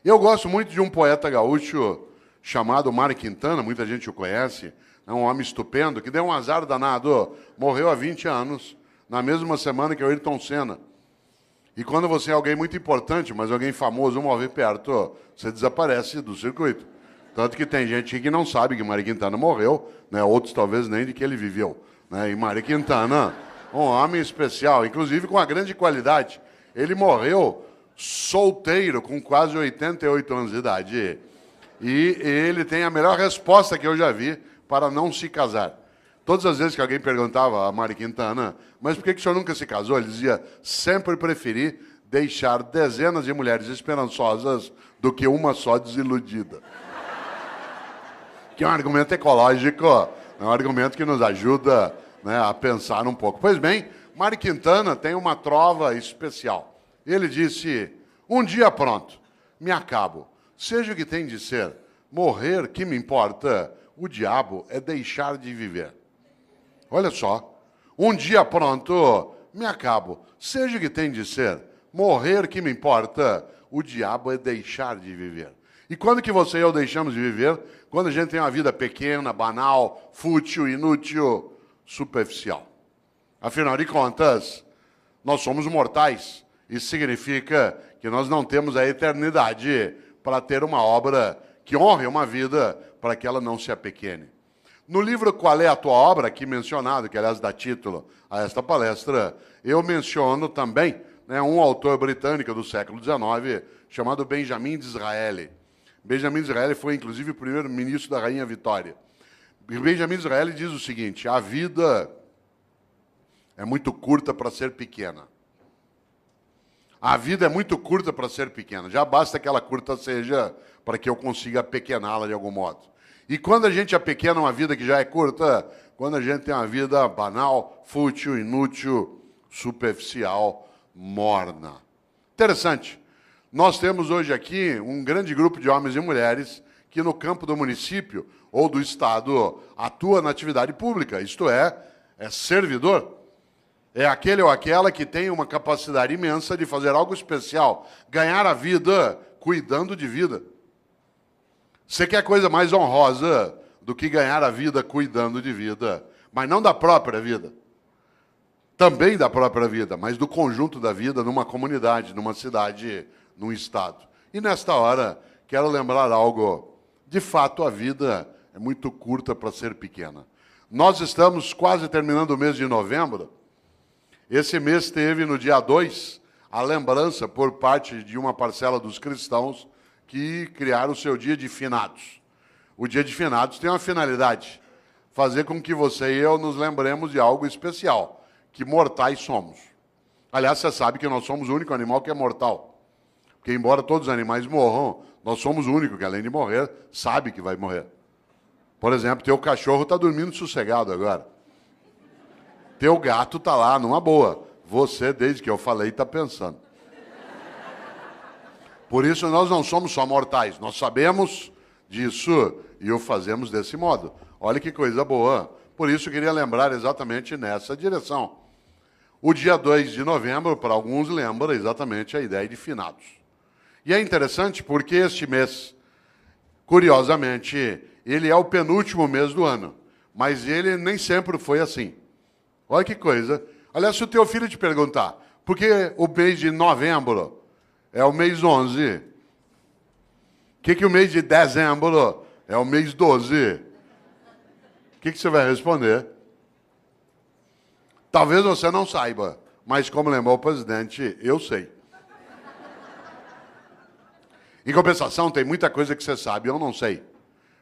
Eu gosto muito de um poeta gaúcho chamado Mário Quintana, muita gente o conhece, é um homem estupendo, que deu um azar danado, morreu há 20 anos, na mesma semana que o Ayrton Senna. E quando você é alguém muito importante, mas alguém famoso morre perto, você desaparece do circuito. Tanto que tem gente que não sabe que Mário Quintana morreu, né? Outros talvez nem de que ele viveu. Né? E Mário Quintana, um homem especial, inclusive com uma grande qualidade. Ele morreu solteiro, com quase 88 anos de idade. E ele tem a melhor resposta que eu já vi para não se casar. Todas as vezes que alguém perguntava a Mário Quintana, mas por que o senhor nunca se casou? Ele dizia, sempre preferi deixar dezenas de mulheres esperançosas do que uma só desiludida. Que é um argumento ecológico, é um argumento que nos ajuda, né, a pensar um pouco. Pois bem, Mário Quintana tem uma trova especial. Ele disse, um dia pronto, me acabo. Seja o que tem de ser, morrer, que me importa, o diabo é deixar de viver. Olha só, um dia pronto, me acabo. Seja o que tem de ser, morrer, que me importa, o diabo é deixar de viver. E quando que você e eu deixamos de viver? Quando a gente tem uma vida pequena, banal, fútil, inútil, superficial. Afinal de contas, nós somos mortais. Isso significa que nós não temos a eternidade para ter uma obra que honre uma vida para que ela não se apequene. No livro Qual é a Tua Obra, aqui mencionado, que aliás dá título a esta palestra, eu menciono também, né, um autor britânico do século XIX chamado Benjamin Disraeli. Benjamin Disraeli foi, inclusive, o primeiro-ministro da Rainha Vitória. E Benjamin Disraeli diz o seguinte, a vida é muito curta para ser pequena. A vida é muito curta para ser pequena. Já basta que ela curta seja para que eu consiga apequená-la de algum modo. E quando a gente apequena uma vida que já é curta, quando a gente tem uma vida banal, fútil, inútil, superficial, morna. Interessante. Nós temos hoje aqui um grande grupo de homens e mulheres que no campo do município ou do Estado atua na atividade pública, isto é servidor. É aquele ou aquela que tem uma capacidade imensa de fazer algo especial, ganhar a vida cuidando de vida. Você quer coisa mais honrosa do que ganhar a vida cuidando de vida, mas não da própria vida. Também da própria vida, mas do conjunto da vida numa comunidade, numa cidade, num estado. E nesta hora, quero lembrar algo. De fato, a vida é muito curta para ser pequena. Nós estamos quase terminando o mês de novembro. Esse mês teve, no dia 2, a lembrança por parte de uma parcela dos cristãos que criaram o seu dia de finados. O dia de finados tem uma finalidade, fazer com que você e eu nos lembremos de algo especial, que mortais somos. Aliás, você sabe que nós somos o único animal que é mortal. Porque, embora todos os animais morram, nós somos o único que, além de morrer, sabe que vai morrer. Por exemplo, teu cachorro está dormindo sossegado agora. Teu gato está lá, numa boa. Você, desde que eu falei, está pensando. Por isso, nós não somos só mortais. Nós sabemos disso e o fazemos desse modo. Olha que coisa boa. Por isso, eu queria lembrar exatamente nessa direção. O dia 2 de novembro, para alguns, lembra exatamente a ideia de finados. E é interessante porque este mês, curiosamente, ele é o penúltimo mês do ano. Mas ele nem sempre foi assim. Olha que coisa. Aliás, se o teu filho te perguntar, por que o mês de novembro é o mês 11? O que o mês de dezembro é o mês 12? O que você vai responder? Talvez você não saiba, mas como lembrou o presidente, eu sei. Em compensação, tem muita coisa que você sabe e eu não sei.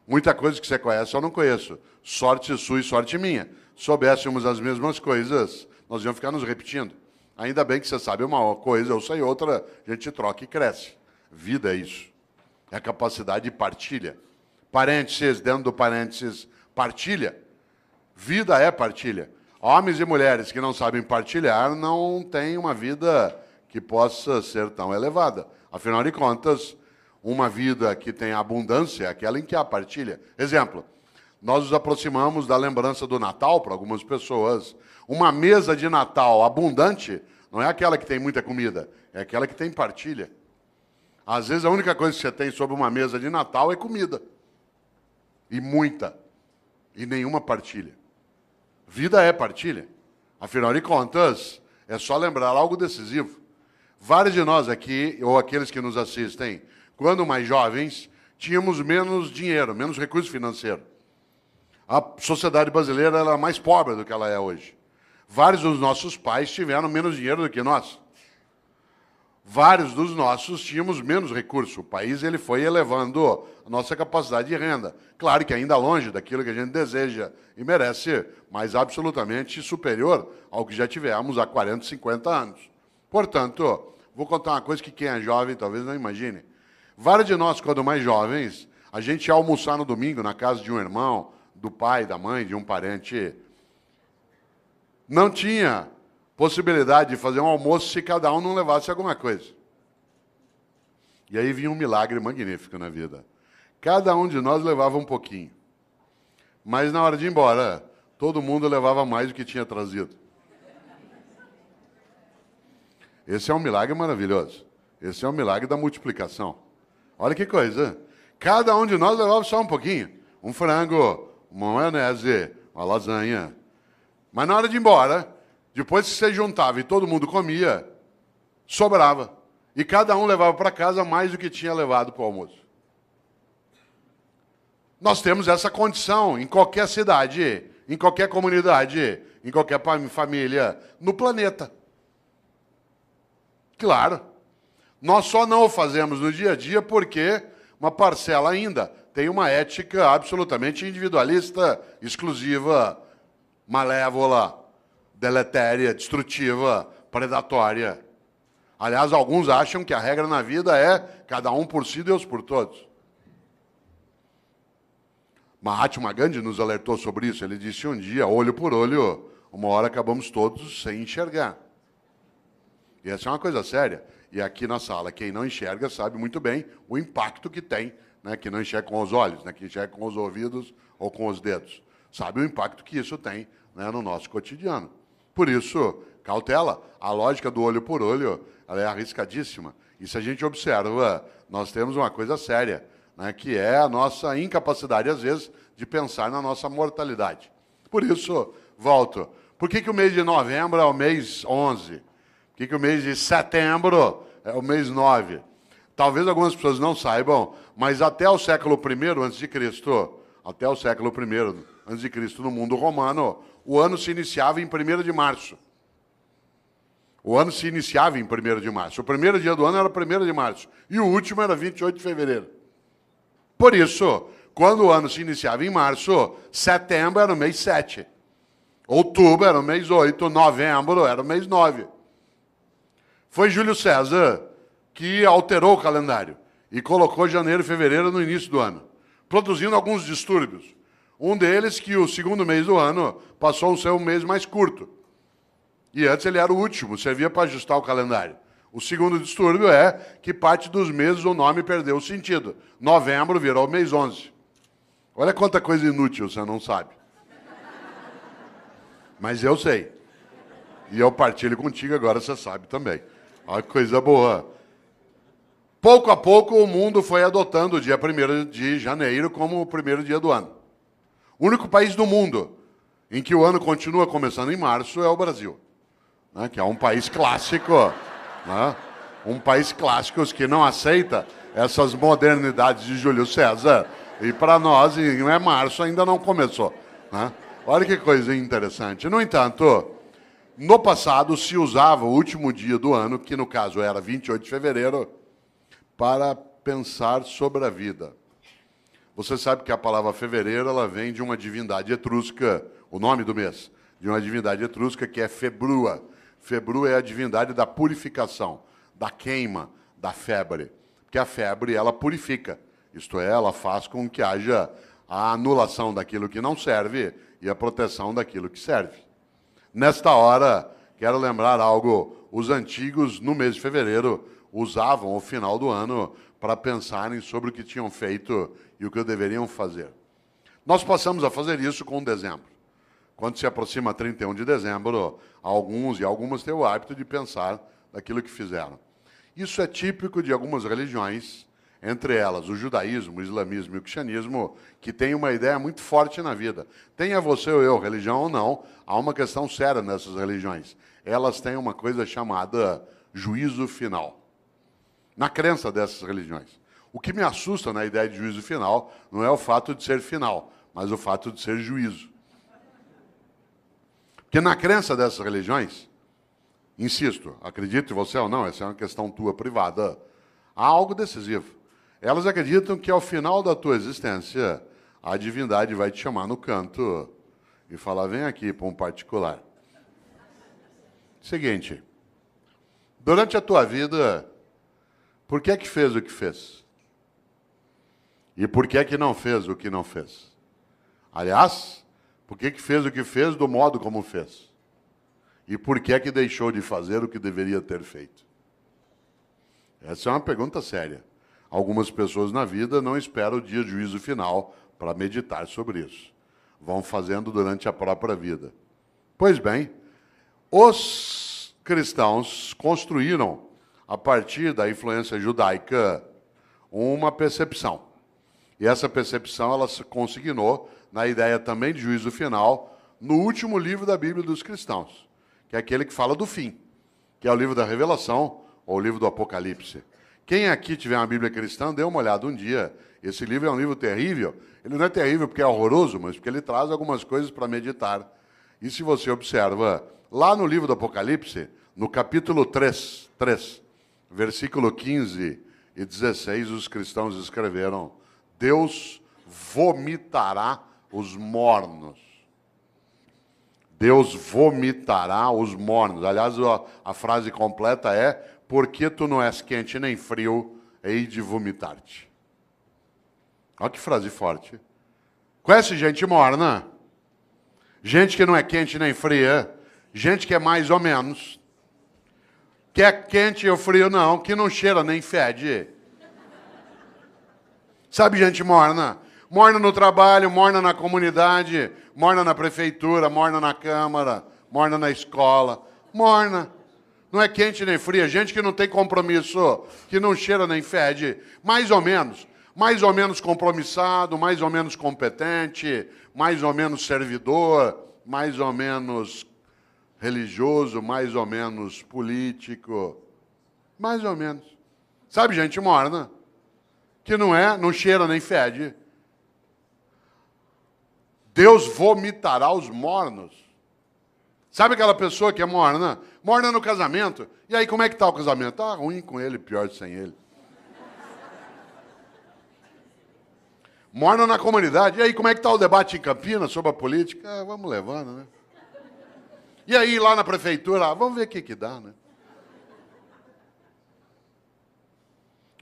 Muita coisa que você conhece eu não conheço. Sorte sua e sorte minha. Soubéssemos as mesmas coisas, nós íamos ficar nos repetindo. Ainda bem que você sabe uma coisa, eu sei outra, a gente troca e cresce. Vida é isso. É a capacidade de partilha. Parênteses, dentro do parênteses, partilha. Vida é partilha. Homens e mulheres que não sabem partilhar não têm uma vida que possa ser tão elevada. Afinal de contas, uma vida que tem abundância é aquela em que há partilha. Exemplo, nós nos aproximamos da lembrança do Natal para algumas pessoas. Uma mesa de Natal abundante não é aquela que tem muita comida, é aquela que tem partilha. Às vezes a única coisa que você tem sobre uma mesa de Natal é comida. E muita. E nenhuma partilha. Vida é partilha. Afinal de contas, é só lembrar algo decisivo. Vários de nós aqui, ou aqueles que nos assistem, quando mais jovens, tínhamos menos dinheiro, menos recurso financeiro. A sociedade brasileira era mais pobre do que ela é hoje. Vários dos nossos pais tiveram menos dinheiro do que nós. Vários dos nossos tínhamos menos recurso. O país ele foi elevando a nossa capacidade de renda. Claro que ainda longe daquilo que a gente deseja e merece, mas absolutamente superior ao que já tivemos há 40, 50 anos. Portanto, vou contar uma coisa que quem é jovem talvez não imagine. Vários de nós, quando mais jovens, a gente ia almoçar no domingo na casa de um irmão, do pai, da mãe, de um parente. Não tinha possibilidade de fazer um almoço se cada um não levasse alguma coisa. E aí vinha um milagre magnífico na vida. Cada um de nós levava um pouquinho. Mas na hora de ir embora, todo mundo levava mais do que tinha trazido. Esse é um milagre maravilhoso. Esse é um milagre da multiplicação. Olha que coisa. Cada um de nós levava só um pouquinho. Um frango, uma maionese, uma lasanha. Mas na hora de ir embora, depois que você juntava e todo mundo comia, sobrava. E cada um levava para casa mais do que tinha levado para o almoço. Nós temos essa condição em qualquer cidade, em qualquer comunidade, em qualquer família, no planeta. Claro. Nós só não o fazemos no dia a dia porque uma parcela ainda tem uma ética absolutamente individualista, exclusiva, malévola, deletéria, destrutiva, predatória. Aliás, alguns acham que a regra na vida é cada um por si, Deus por todos. Mahatma Gandhi nos alertou sobre isso. Ele disse um dia, olho por olho, uma hora acabamos todos sem enxergar. E essa é uma coisa séria. E aqui na sala, quem não enxerga sabe muito bem o impacto que tem, né, que não enxerga com os olhos, né, que enxerga com os ouvidos ou com os dedos. Sabe o impacto que isso tem, né, no nosso cotidiano. Por isso, cautela. A lógica do olho por olho ela é arriscadíssima. E se a gente observa, nós temos uma coisa séria, né, que é a nossa incapacidade, às vezes, de pensar na nossa mortalidade. Por isso, volto. Por que o mês de novembro é o mês 11? Por que o mês de setembro é o mês 9? Talvez algumas pessoas não saibam, mas até o século I a.C., até o século I a.C., no mundo romano, o ano se iniciava em 1º de março. O ano se iniciava em 1º de março. O primeiro dia do ano era 1º de março. E o último era 28 de fevereiro. Por isso, quando o ano se iniciava em março, setembro era o mês 7. Outubro era o mês 8. Novembro era o mês 9. Foi Júlio César que alterou o calendário e colocou janeiro e fevereiro no início do ano, produzindo alguns distúrbios. Um deles que o segundo mês do ano passou a ser um mês mais curto. E antes ele era o último, servia para ajustar o calendário. O segundo distúrbio é que parte dos meses o nome perdeu o sentido. Novembro virou o mês 11. Olha quanta coisa inútil você não sabe. Mas eu sei. E eu partilho contigo, agora você sabe também. Olha que coisa boa. Pouco a pouco o mundo foi adotando o dia 1º de janeiro como o primeiro dia do ano. O único país do mundo em que o ano continua começando em março é o Brasil, né, que é um país clássico, né, um país clássico que não aceita essas modernidades de Júlio César. E para nós, em março ainda não começou. Né? Olha que coisa interessante. No entanto, no passado se usava o último dia do ano, que no caso era 28 de fevereiro, para pensar sobre a vida. Você sabe que a palavra fevereiro ela vem de uma divindade etrusca, o nome do mês, de uma divindade etrusca que é Februa. Februa é a divindade da purificação, da queima, da febre. Porque a febre, ela purifica. Isto é, ela faz com que haja a anulação daquilo que não serve e a proteção daquilo que serve. Nesta hora, quero lembrar algo. Os antigos, no mês de fevereiro, usavam o final do ano para pensarem sobre o que tinham feito e o que deveriam fazer. Nós passamos a fazer isso com dezembro. Quando se aproxima 31 de dezembro, alguns e algumas têm o hábito de pensar daquilo que fizeram. Isso é típico de algumas religiões, entre elas o judaísmo, o islamismo e o cristianismo, que tem uma ideia muito forte na vida. Tenha você ou eu religião ou não, há uma questão séria nessas religiões. Elas têm uma coisa chamada juízo final. Na crença dessas religiões. O que me assusta na ideia de juízo final não é o fato de ser final, mas o fato de ser juízo. Porque na crença dessas religiões, insisto, acredite você ou não, essa é uma questão tua privada, há algo decisivo. Elas acreditam que ao final da tua existência, a divindade vai te chamar no canto e falar, vem aqui para um particular. Seguinte, durante a tua vida, por que é que fez o que fez? E por que é que não fez o que não fez? Aliás, por que é que fez o que fez do modo como fez? E por que é que deixou de fazer o que deveria ter feito? Essa é uma pergunta séria. Algumas pessoas na vida não esperam o dia de juízo final para meditar sobre isso. Vão fazendo durante a própria vida. Pois bem, os cristãos construíram, a partir da influência judaica, uma percepção. E essa percepção ela se consignou na ideia também de juízo final no último livro da Bíblia dos cristãos, que é aquele que fala do fim, que é o livro da Revelação ou o livro do Apocalipse. Quem aqui tiver uma Bíblia cristã, dê uma olhada um dia. Esse livro é um livro terrível. Ele não é terrível porque é horroroso, mas porque ele traz algumas coisas para meditar. E se você observa, lá no livro do Apocalipse, no capítulo 3, versículo 15 e 16, os cristãos escreveram, Deus vomitará os mornos. Deus vomitará os mornos. Aliás, a frase completa é, porque tu não és quente nem frio, hei de vomitar-te. Olha que frase forte. Conhece gente morna? Gente que não é quente nem fria? Gente que é mais ou menos? Que é quente ou frio não, que não cheira nem fede. Sabe gente morna? Morna no trabalho, morna na comunidade, morna na prefeitura, morna na Câmara, morna na escola. Morna. Não é quente nem fria. Gente que não tem compromisso, que não cheira nem fede. Mais ou menos compromissado, mais ou menos competente, mais ou menos servidor, mais ou menos religioso, mais ou menos político. Mais ou menos. Sabe gente morna? Que não cheira nem fede. Deus vomitará os mornos. Sabe aquela pessoa que é morna? Morna no casamento. E aí, como é que está o casamento? Tá ruim com ele, pior sem ele. Morna na comunidade. E aí, como é que está o debate em Campinas sobre a política? Vamos levando, né? E aí, lá na prefeitura, vamos ver o que dá, né?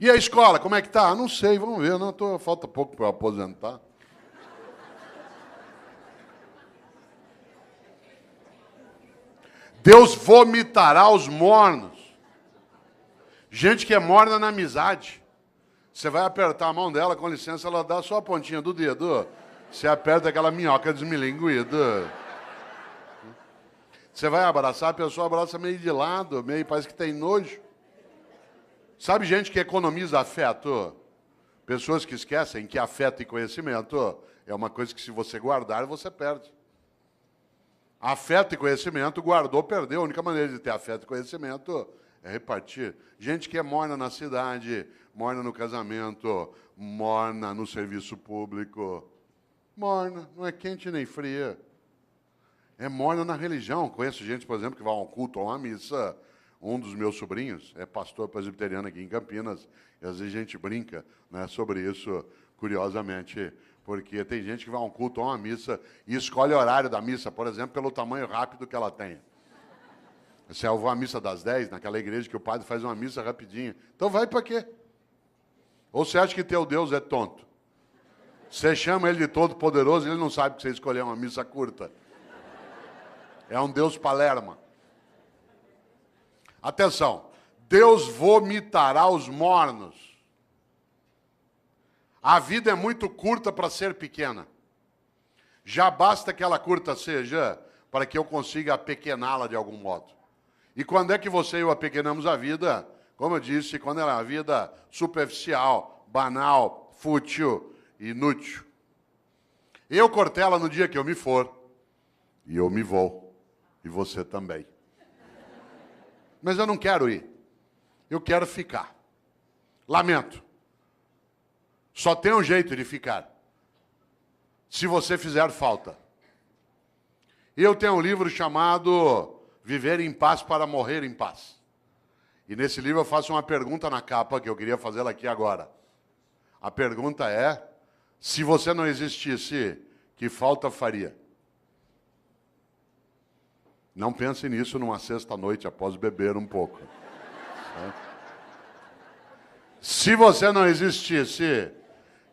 E a escola, como é que está? Não sei, vamos ver. Falta pouco para eu aposentar. Deus vomitará os mornos. Gente que é morna na amizade. Você vai apertar a mão dela, com licença, ela dá só a pontinha do dedo. Você aperta aquela minhoca desmilinguida. Você vai abraçar, a pessoa abraça meio de lado, meio parece que tem nojo. Sabe gente que economiza afeto? Pessoas que esquecem que afeto e conhecimento é uma coisa que se você guardar, você perde. Afeto e conhecimento, guardou, perdeu. A única maneira de ter afeto e conhecimento é repartir. Gente que é morna na cidade, morna no casamento, morna no serviço público. Morna, não é quente nem fria. É morna na religião. Conheço gente, por exemplo, que vai a um culto ou a uma missa. Um dos meus sobrinhos é pastor presbiteriano aqui em Campinas. E às vezes a gente brinca, né, sobre isso, curiosamente. Porque tem gente que vai a um culto ou a uma missa e escolhe o horário da missa, por exemplo, pelo tamanho rápido que ela tem. Se eu vou à missa das 10, naquela igreja que o padre faz uma missa rapidinho. Então vai para quê? Ou você acha que teu Deus é tonto? Você chama ele de todo-poderoso e ele não sabe que você escolheu uma missa curta. É um Deus palerma. Atenção. Deus vomitará os mornos. A vida é muito curta para ser pequena. Já basta que ela curta seja para que eu consiga apequená-la de algum modo. E quando é que você e eu apequenamos a vida? como eu disse, quando é uma vida superficial, banal, fútil e inútil. Eu, Cortella, no dia que eu me for, e eu me vou, e você também. Mas eu não quero ir, eu quero ficar. Lamento. Só tem um jeito de ficar. Se você fizer falta. Eu tenho um livro chamado Viver em Paz para Morrer em Paz. E nesse livro eu faço uma pergunta na capa, que eu queria fazê-la aqui agora. A pergunta é, se você não existisse, que falta faria? Não pense nisso numa sexta-noite, após beber um pouco. Se você não existisse,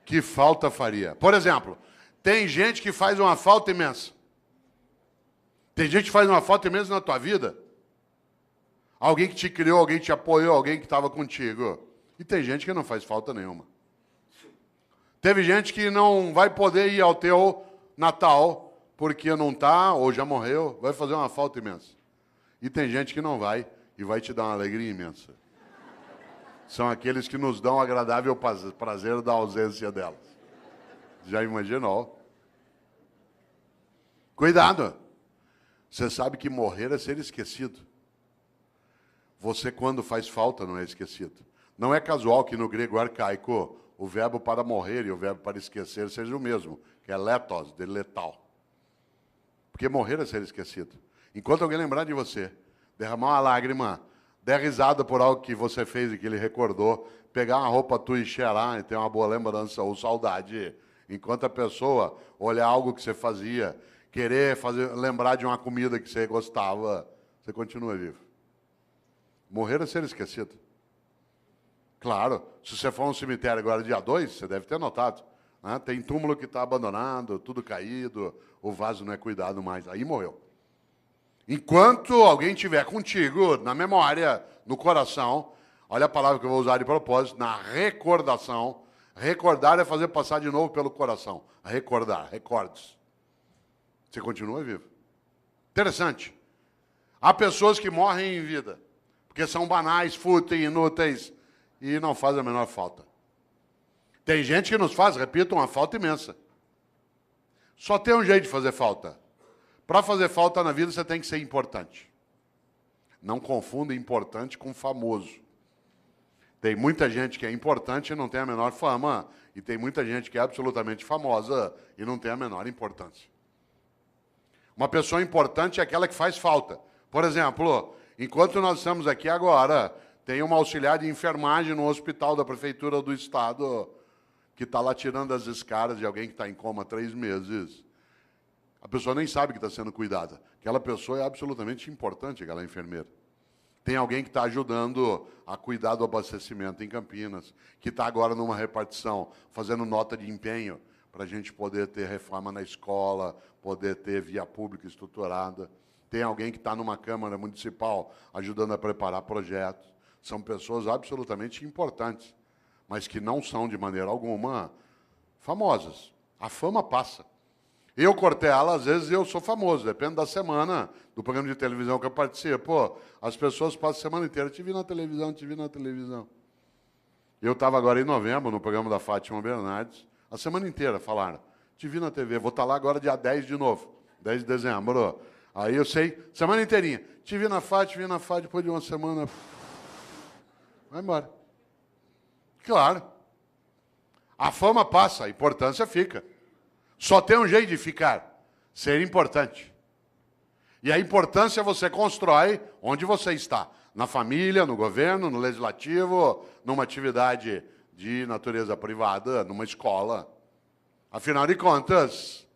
que falta faria? Por exemplo, tem gente que faz uma falta imensa. Tem gente que faz uma falta imensa na tua vida. Alguém que te criou, alguém que te apoiou, alguém que estava contigo. E tem gente que não faz falta nenhuma. Teve gente que não vai poder ir ao teu Natal porque não está ou já morreu, vai fazer uma falta imensa. E tem gente que não vai e vai te dar uma alegria imensa. São aqueles que nos dão o agradável prazer da ausência delas. Já imaginou? Cuidado! Você sabe que morrer é ser esquecido. Você, quando faz falta, não é esquecido. Não é casual que no grego arcaico o verbo para morrer e o verbo para esquecer seja o mesmo, que é letos, de letal. Porque morrer é ser esquecido. Enquanto alguém lembrar de você, derramar uma lágrima, der risada por algo que você fez e que ele recordou, pegar uma roupa tua e cheirar e ter uma boa lembrança ou saudade, enquanto a pessoa olhar algo que você fazia, querer lembrar de uma comida que você gostava, você continua vivo. Morrer é ser esquecido. Claro, se você for a um cemitério agora dia 2, você deve ter notado. Né? Tem túmulo que está abandonado, tudo caído, o vaso não é cuidado mais. Aí morreu. Enquanto alguém estiver contigo, na memória, no coração, olha a palavra que eu vou usar de propósito, na recordação. Recordar é fazer passar de novo pelo coração. Recordar, recordes. Você continua vivo. Interessante. Há pessoas que morrem em vida, porque são banais, fúteis, inúteis, e não fazem a menor falta. Tem gente que nos faz, repito, uma falta imensa. Só tem um jeito de fazer falta. Para fazer falta na vida, você tem que ser importante. Não confunda importante com famoso. Tem muita gente que é importante e não tem a menor fama, e tem muita gente que é absolutamente famosa e não tem a menor importância. Uma pessoa importante é aquela que faz falta. Por exemplo, enquanto nós estamos aqui agora, tem uma auxiliar de enfermagem no hospital da Prefeitura do Estado que está lá tirando as escaras de alguém que está em coma há 3 meses. A pessoa nem sabe que está sendo cuidada. Aquela pessoa é absolutamente importante, aquela enfermeira. Tem alguém que está ajudando a cuidar do abastecimento em Campinas, que está agora numa repartição, fazendo nota de empenho, para a gente poder ter reforma na escola, poder ter via pública estruturada. Tem alguém que está numa Câmara Municipal ajudando a preparar projetos. São pessoas absolutamente importantes, mas que não são, de maneira alguma, famosas. A fama passa. Eu, Cortella, às vezes eu sou famoso, depende da semana, do programa de televisão que eu participo. As pessoas passam a semana inteira, te vi na televisão, te vi na televisão. Eu estava agora em novembro, no programa da Fátima Bernardes, a semana inteira falaram, te vi na TV, vou estar lá agora dia 10 de novo, 10 de dezembro. Aí eu sei, semana inteirinha, te vi na Fátima, depois de uma semana, vai embora. Claro. A fama passa, a importância fica. Só tem um jeito de ficar, ser importante. E a importância você constrói onde você está. Na família, no governo, no legislativo, numa atividade de natureza privada, numa escola. Afinal de contas,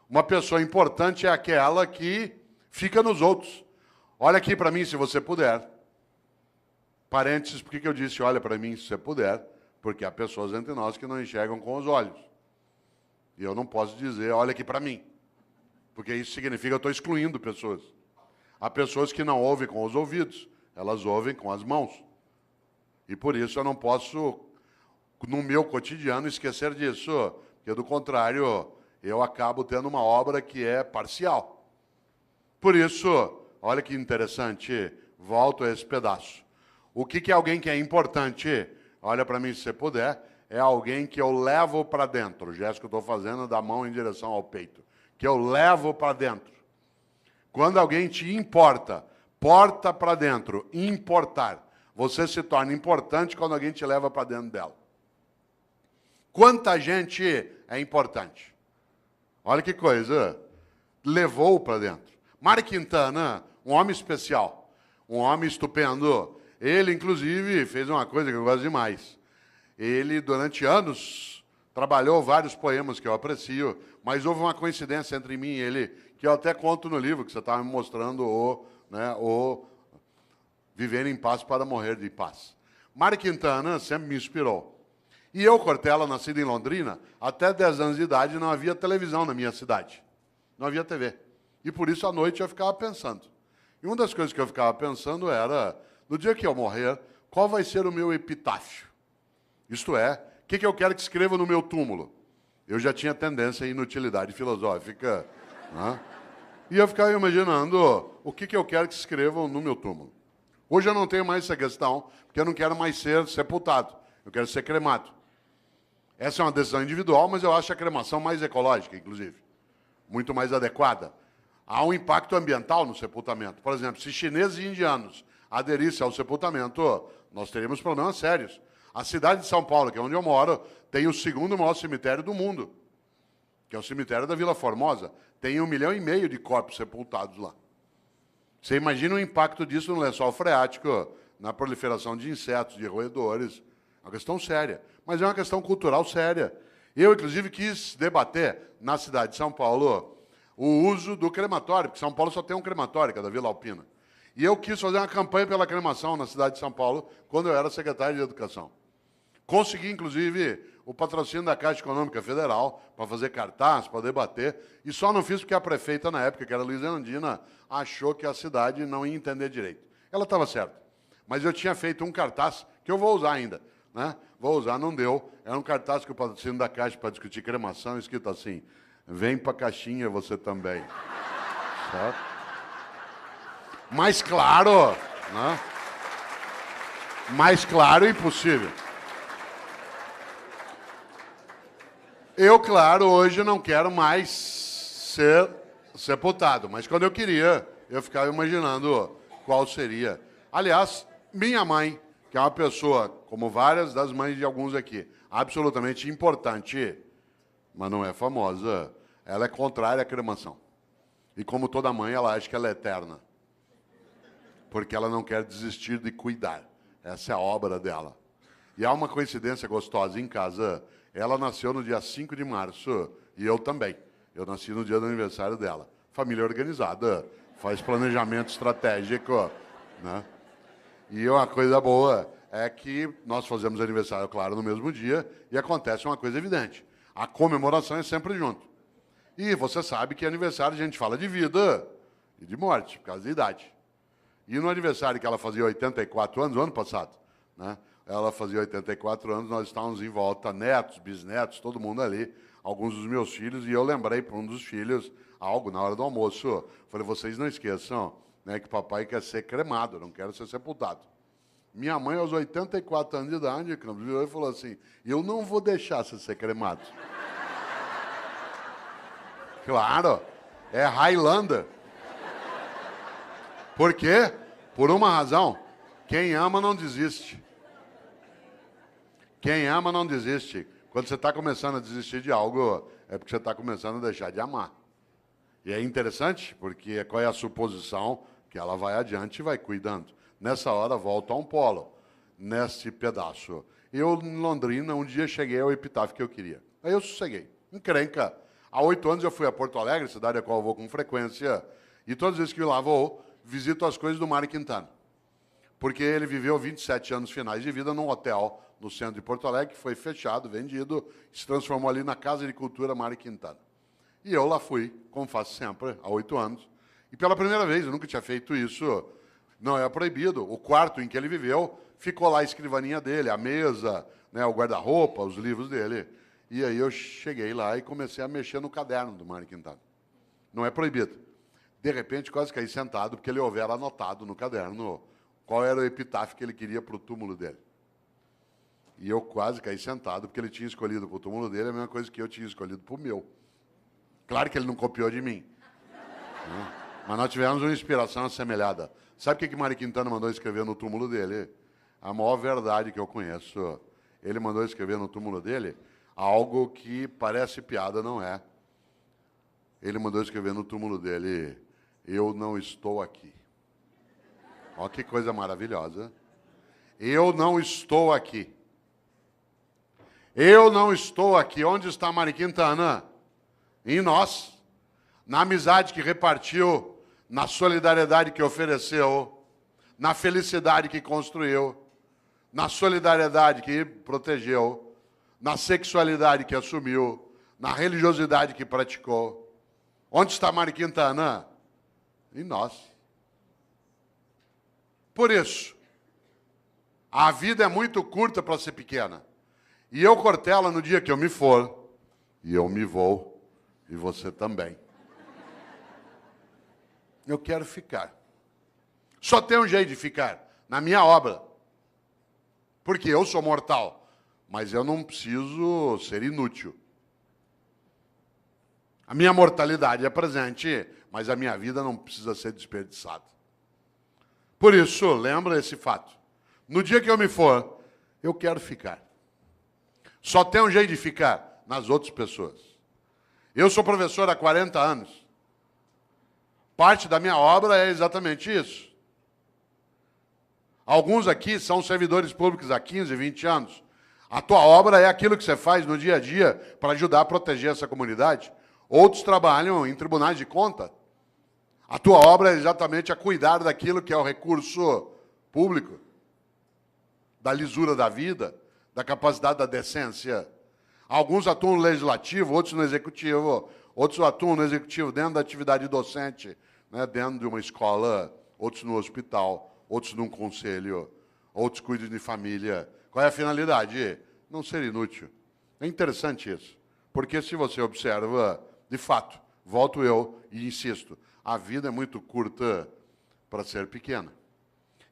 uma pessoa importante é aquela que fica nos outros. Olha aqui para mim, se você puder. Parênteses, por que eu disse olha para mim, se você puder? Porque há pessoas entre nós que não enxergam com os olhos. E eu não posso dizer, olha aqui para mim. Porque isso significa que eu estou excluindo pessoas. Há pessoas que não ouvem com os ouvidos, elas ouvem com as mãos. E por isso eu não posso, no meu cotidiano, esquecer disso. Porque, do contrário, eu acabo tendo uma obra que é parcial. Por isso, olha que interessante, volto a esse pedaço. O que é alguém que é importante? Olha para mim se você puder. É alguém que eu levo para dentro. O gesto que eu estou fazendo da mão em direção ao peito. Que eu levo para dentro. Quando alguém te importa, porta para dentro, importar. Você se torna importante quando alguém te leva para dentro dela. Quanta gente é importante? Olha que coisa. Levou para dentro. Mário Quintana, um homem especial. Um homem estupendo. Ele, inclusive, fez uma coisa que eu gosto demais. Ele, durante anos, trabalhou vários poemas que eu aprecio, mas houve uma coincidência entre mim e ele, que eu até conto no livro, que você estava me mostrando, o Viver em Paz para Morrer de Paz. Mário Quintana sempre me inspirou. E eu, Cortella, nascido em Londrina, até 10 anos de idade não havia televisão na minha cidade. Não havia TV. E por isso, à noite, eu ficava pensando. E uma das coisas que eu ficava pensando era, no dia que eu morrer, qual vai ser o meu epitáfio? Isto é, o que eu quero que escreva no meu túmulo? Eu já tinha tendência à inutilidade filosófica, né? E eu ficava imaginando o que eu quero que escrevam no meu túmulo. Hoje eu não tenho mais essa questão, porque eu não quero mais ser sepultado. Eu quero ser cremado. Essa é uma decisão individual, mas eu acho a cremação mais ecológica, inclusive. Muito mais adequada. Há um impacto ambiental no sepultamento. Por exemplo, se chineses e indianos aderissem ao sepultamento, nós teríamos problemas sérios. A cidade de São Paulo, que é onde eu moro, tem o segundo maior cemitério do mundo, que é o cemitério da Vila Formosa. Tem 1,5 milhão de corpos sepultados lá. Você imagina o impacto disso no lençol freático, na proliferação de insetos, de roedores. É uma questão séria, mas é uma questão cultural séria. Eu, inclusive, quis debater na cidade de São Paulo o uso do crematório, porque São Paulo só tem um crematório, que é da Vila Alpina. E eu quis fazer uma campanha pela cremação na cidade de São Paulo, quando eu era secretário de Educação. Consegui, inclusive, o patrocínio da Caixa Econômica Federal para fazer cartaz, para debater, e só não fiz porque a prefeita, na época, que era Luiza Erundina, achou que a cidade não ia entender direito. Ela estava certa. Mas eu tinha feito um cartaz, que eu vou usar ainda, né? Vou usar, não deu. Era um cartaz que o patrocínio da Caixa para discutir cremação, escrito assim, vem para a caixinha você também. Certo? Mais claro, né? Mais claro impossível. Eu, claro, hoje não quero mais ser sepultado, mas quando eu queria, eu ficava imaginando qual seria. Aliás, minha mãe, que é uma pessoa, como várias das mães de alguns aqui, absolutamente importante, mas não é famosa, ela é contrária à cremação. E como toda mãe, ela acha que ela é eterna. Porque ela não quer desistir de cuidar. Essa é a obra dela. E há uma coincidência gostosa em casa. Ela nasceu no dia 5 de março e eu também. Eu nasci no dia do aniversário dela. Família organizada, faz planejamento estratégico, né? E uma coisa boa é que nós fazemos aniversário, claro, no mesmo dia e acontece uma coisa evidente. A comemoração é sempre junto. E você sabe que aniversário a gente fala de vida e de morte, por causa da idade. E no aniversário que ela fazia 84 anos, o ano passado, né? Ela fazia 84 anos, nós estávamos em volta, netos, bisnetos, todo mundo ali, alguns dos meus filhos, e eu lembrei para um dos filhos algo na hora do almoço. Falei, vocês não esqueçam, né, que papai quer ser cremado, não quer ser sepultado. Minha mãe, aos 84 anos de idade, virou e falou assim, eu não vou deixar você ser cremado. Claro, é Highlander. Por quê? Por uma razão. Quem ama não desiste. Quem ama não desiste. Quando você está começando a desistir de algo, é porque você está começando a deixar de amar. E é interessante, porque qual é a suposição? Que ela vai adiante e vai cuidando. Nessa hora, volta a um polo, nesse pedaço. Eu, em Londrina, um dia cheguei ao epitáfio que eu queria. Aí eu sosseguei. Encrenca. Há 8 anos eu fui a Porto Alegre, cidade a qual eu vou com frequência, e todas as vezes que eu lá vou, visito as coisas do Mário Quintana. Porque ele viveu 27 anos finais de vida num hotel no centro de Porto Alegre, que foi fechado, vendido, se transformou ali na Casa de Cultura Mário Quintana. E eu lá fui, como faço sempre, há 8 anos, e pela primeira vez, eu nunca tinha feito isso, não é proibido. O quarto em que ele viveu, ficou lá a escrivaninha dele, a mesa, né, o guarda-roupa, os livros dele. E aí eu cheguei lá e comecei a mexer no caderno do Mário Quintana. Não é proibido. De repente, quase caí sentado, porque ele houvera anotado no caderno qual era o epitáfio que ele queria para o túmulo dele. E eu quase caí sentado, porque ele tinha escolhido para o túmulo dele a mesma coisa que eu tinha escolhido para o meu. Claro que ele não copiou de mim. Né? Mas nós tivemos uma inspiração assemelhada. Sabe o que Mário Quintana mandou escrever no túmulo dele? A maior verdade que eu conheço. Ele mandou escrever no túmulo dele algo que parece piada, não é. Ele mandou escrever no túmulo dele: eu não estou aqui. Olha que coisa maravilhosa. Eu não estou aqui. Eu não estou aqui. Onde está Mário Quintana? Em nós. Na amizade que repartiu, na solidariedade que ofereceu, na felicidade que construiu, na solidariedade que protegeu, na sexualidade que assumiu, na religiosidade que praticou. Onde está Mário Quintana? Em nós. Por isso, a vida é muito curta para ser pequena. E eu, Cortella, no dia que eu me for, e eu me vou, e você também, eu quero ficar. Só tem um jeito de ficar, na minha obra. Porque eu sou mortal, mas eu não preciso ser inútil. A minha mortalidade é presente, mas a minha vida não precisa ser desperdiçada. Por isso, lembra esse fato. No dia que eu me for, eu quero ficar. Só tem um jeito de ficar, nas outras pessoas. Eu sou professor há 40 anos. Parte da minha obra é exatamente isso. Alguns aqui são servidores públicos há 15, 20 anos. A tua obra é aquilo que você faz no dia a dia para ajudar a proteger essa comunidade. Outros trabalham em tribunais de conta. A tua obra é exatamente a cuidar daquilo que é o recurso público, da lisura da vida, da capacidade da decência. Alguns atuam no legislativo, outros no executivo, outros atuam no executivo dentro da atividade docente, né, dentro de uma escola, outros no hospital, outros num conselho, outros cuidam de família. Qual é a finalidade? Não ser inútil. É interessante isso, porque se você observa, de fato, volto eu e insisto, a vida é muito curta para ser pequena.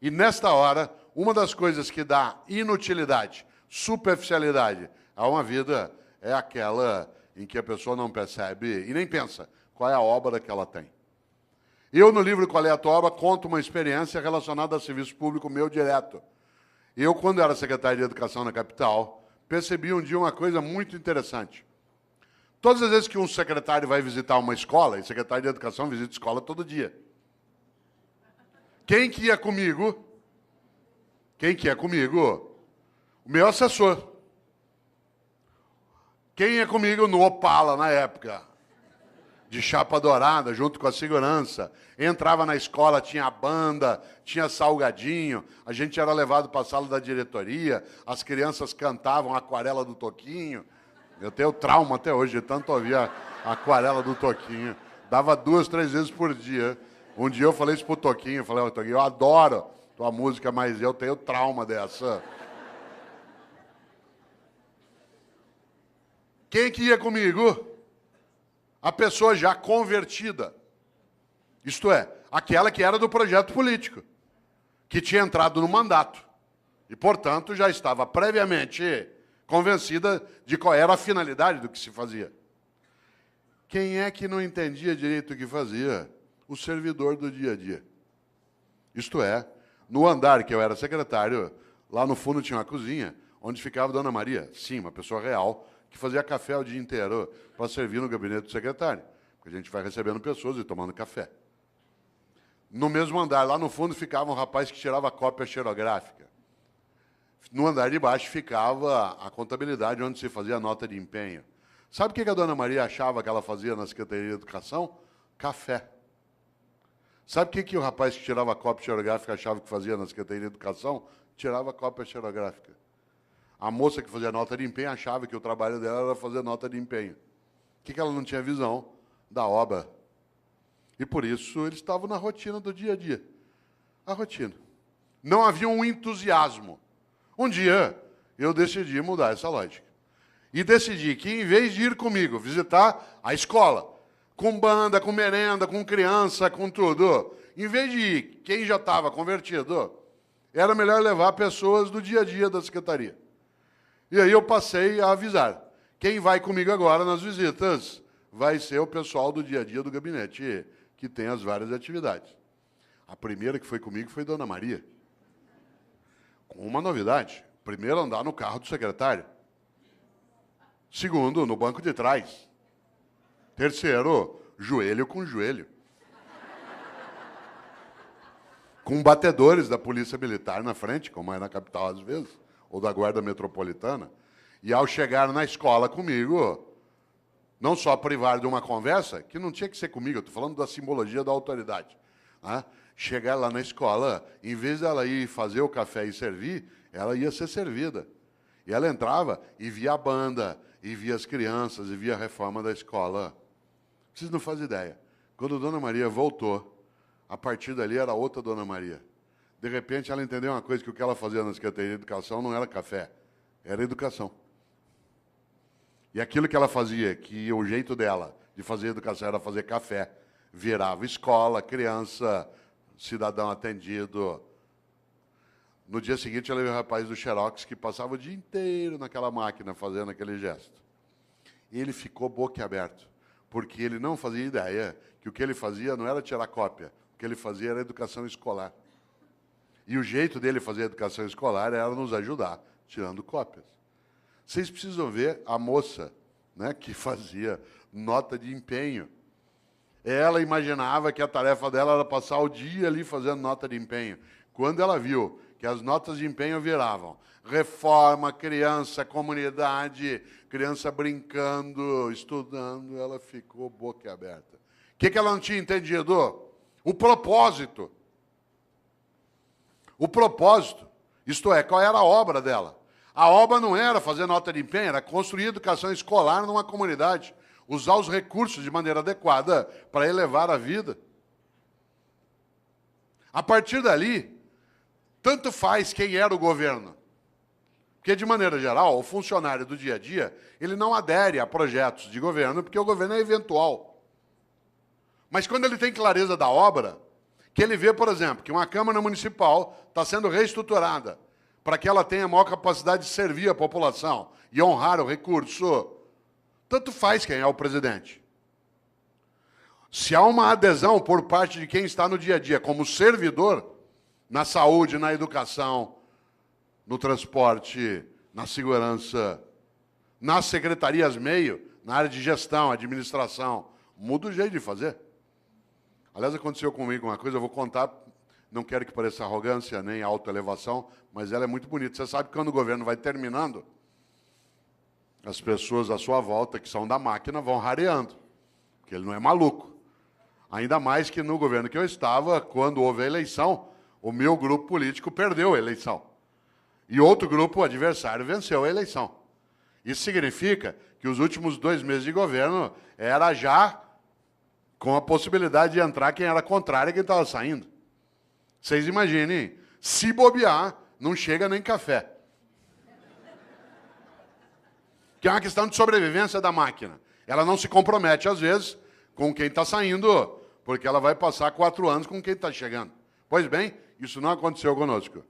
E nesta hora, uma das coisas que dá inutilidade, superficialidade a uma vida é aquela em que a pessoa não percebe e nem pensa qual é a obra que ela tem. Eu, no livro Qual é a Tua Obra, conto uma experiência relacionada a serviço público meu direto. Eu, quando era secretário de Educação na capital, percebi um dia uma coisa muito interessante. Todas as vezes que um secretário vai visitar uma escola, e secretário de Educação visita escola todo dia. Quem que ia comigo? Quem que ia comigo? O meu assessor. Quem ia comigo no Opala, na época? De chapa dourada, junto com a segurança. Entrava na escola, tinha banda, tinha salgadinho, a gente era levado para a sala da diretoria, as crianças cantavam a Aquarela do Toquinho. Eu tenho trauma até hoje, de tanto ouvir a Aquarela do Toquinho. Dava 2, 3 vezes por dia. Um dia eu falei isso pro Toquinho, eu falei, Toquinho, eu adoro tua música, mas eu tenho trauma dessa. Quem que ia comigo? A pessoa já convertida. Isto é, aquela que era do projeto político, que tinha entrado no mandato. E, portanto, já estava previamente convencida de qual era a finalidade do que se fazia. Quem é que não entendia direito o que fazia? O servidor do dia a dia. Isto é, no andar que eu era secretário, lá no fundo tinha uma cozinha, onde ficava Dona Maria, sim, uma pessoa real, que fazia café o dia inteiro para servir no gabinete do secretário. Porque a gente vai recebendo pessoas e tomando café. No mesmo andar, lá no fundo, ficava um rapaz que tirava cópia xerográfica. No andar de baixo ficava a contabilidade, onde se fazia a nota de empenho. Sabe o que a Dona Maria achava que ela fazia na Secretaria de Educação? Café. Sabe o que o rapaz que tirava cópia xerográfica achava que fazia na Secretaria de Educação? Tirava cópia xerográfica. A moça que fazia nota de empenho achava que o trabalho dela era fazer nota de empenho. O que ela não tinha visão? Da obra. E por isso eles estavam na rotina do dia a dia. A rotina. Não havia um entusiasmo. Um dia eu decidi mudar essa lógica. E decidi que, em vez de ir comigo visitar a escola, com banda, com merenda, com criança, com tudo, em vez de ir quem já estava convertido, era melhor levar pessoas do dia a dia da secretaria. E aí eu passei a avisar. Quem vai comigo agora nas visitas vai ser o pessoal do dia a dia do gabinete, que tem as várias atividades. A primeira que foi comigo foi Dona Maria. Com uma novidade. Primeiro, andar no carro do secretário. Segundo, no banco de trás. Terceiro, joelho com joelho. Com batedores da Polícia Militar na frente, como é na capital às vezes, ou da Guarda Metropolitana. E ao chegar na escola comigo, não só privar de uma conversa, que não tinha que ser comigo, eu estou falando da simbologia da autoridade. Né? Chegar lá na escola, em vez dela ir fazer o café e servir, ela ia ser servida. E ela entrava e via a banda, e via as crianças, e via a reforma da escola. Vocês não fazem ideia. Quando a Dona Maria voltou, a partir dali era outra Dona Maria. De repente, ela entendeu uma coisa, que o que ela fazia na Secretaria de Educação não era café, era educação. E aquilo que ela fazia, que o jeito dela de fazer educação era fazer café, virava escola, criança, cidadão atendido. No dia seguinte, ela viu o rapaz do Xerox, que passava o dia inteiro naquela máquina, fazendo aquele gesto. E ele ficou boquiaberto, porque ele não fazia ideia que o que ele fazia não era tirar cópia, o que ele fazia era educação escolar. E o jeito dele fazer educação escolar era nos ajudar, tirando cópias. Vocês precisam ver a moça, né, que fazia nota de empenho. Ela imaginava que a tarefa dela era passar o dia ali fazendo nota de empenho. Quando ela viu que as notas de empenho viravam reforma, criança, comunidade, criança brincando, estudando, ela ficou boquiaberta. O que ela não tinha entendido? O propósito. O propósito, isto é, qual era a obra dela? A obra não era fazer nota de empenho, era construir educação escolar numa comunidade, usar os recursos de maneira adequada para elevar a vida. A partir dali, tanto faz quem era o governo. Porque, de maneira geral, o funcionário do dia a dia, ele não adere a projetos de governo, porque o governo é eventual. Mas quando ele tem clareza da obra, que ele vê, por exemplo, que uma Câmara Municipal está sendo reestruturada para que ela tenha maior capacidade de servir a população e honrar o recurso, tanto faz quem é o presidente. Se há uma adesão por parte de quem está no dia a dia como servidor, na saúde, na educação, no transporte, na segurança, nas secretarias meio, na área de gestão, administração, muda o jeito de fazer. Aliás, aconteceu comigo uma coisa, eu vou contar, não quero que pareça arrogância nem autoelevação, mas ela é muito bonita. Você sabe que quando o governo vai terminando, as pessoas à sua volta, que são da máquina, vão rareando, porque ele não é maluco. Ainda mais que no governo que eu estava, quando houve a eleição, o meu grupo político perdeu a eleição. E outro grupo, o adversário, venceu a eleição. Isso significa que os últimos 2 meses de governo era já com a possibilidade de entrar quem era contrário e quem estava saindo. Vocês imaginem, se bobear, não chega nem café. Que é uma questão de sobrevivência da máquina. Ela não se compromete, às vezes, com quem está saindo, porque ela vai passar 4 anos com quem está chegando. Pois bem, isso não aconteceu conosco.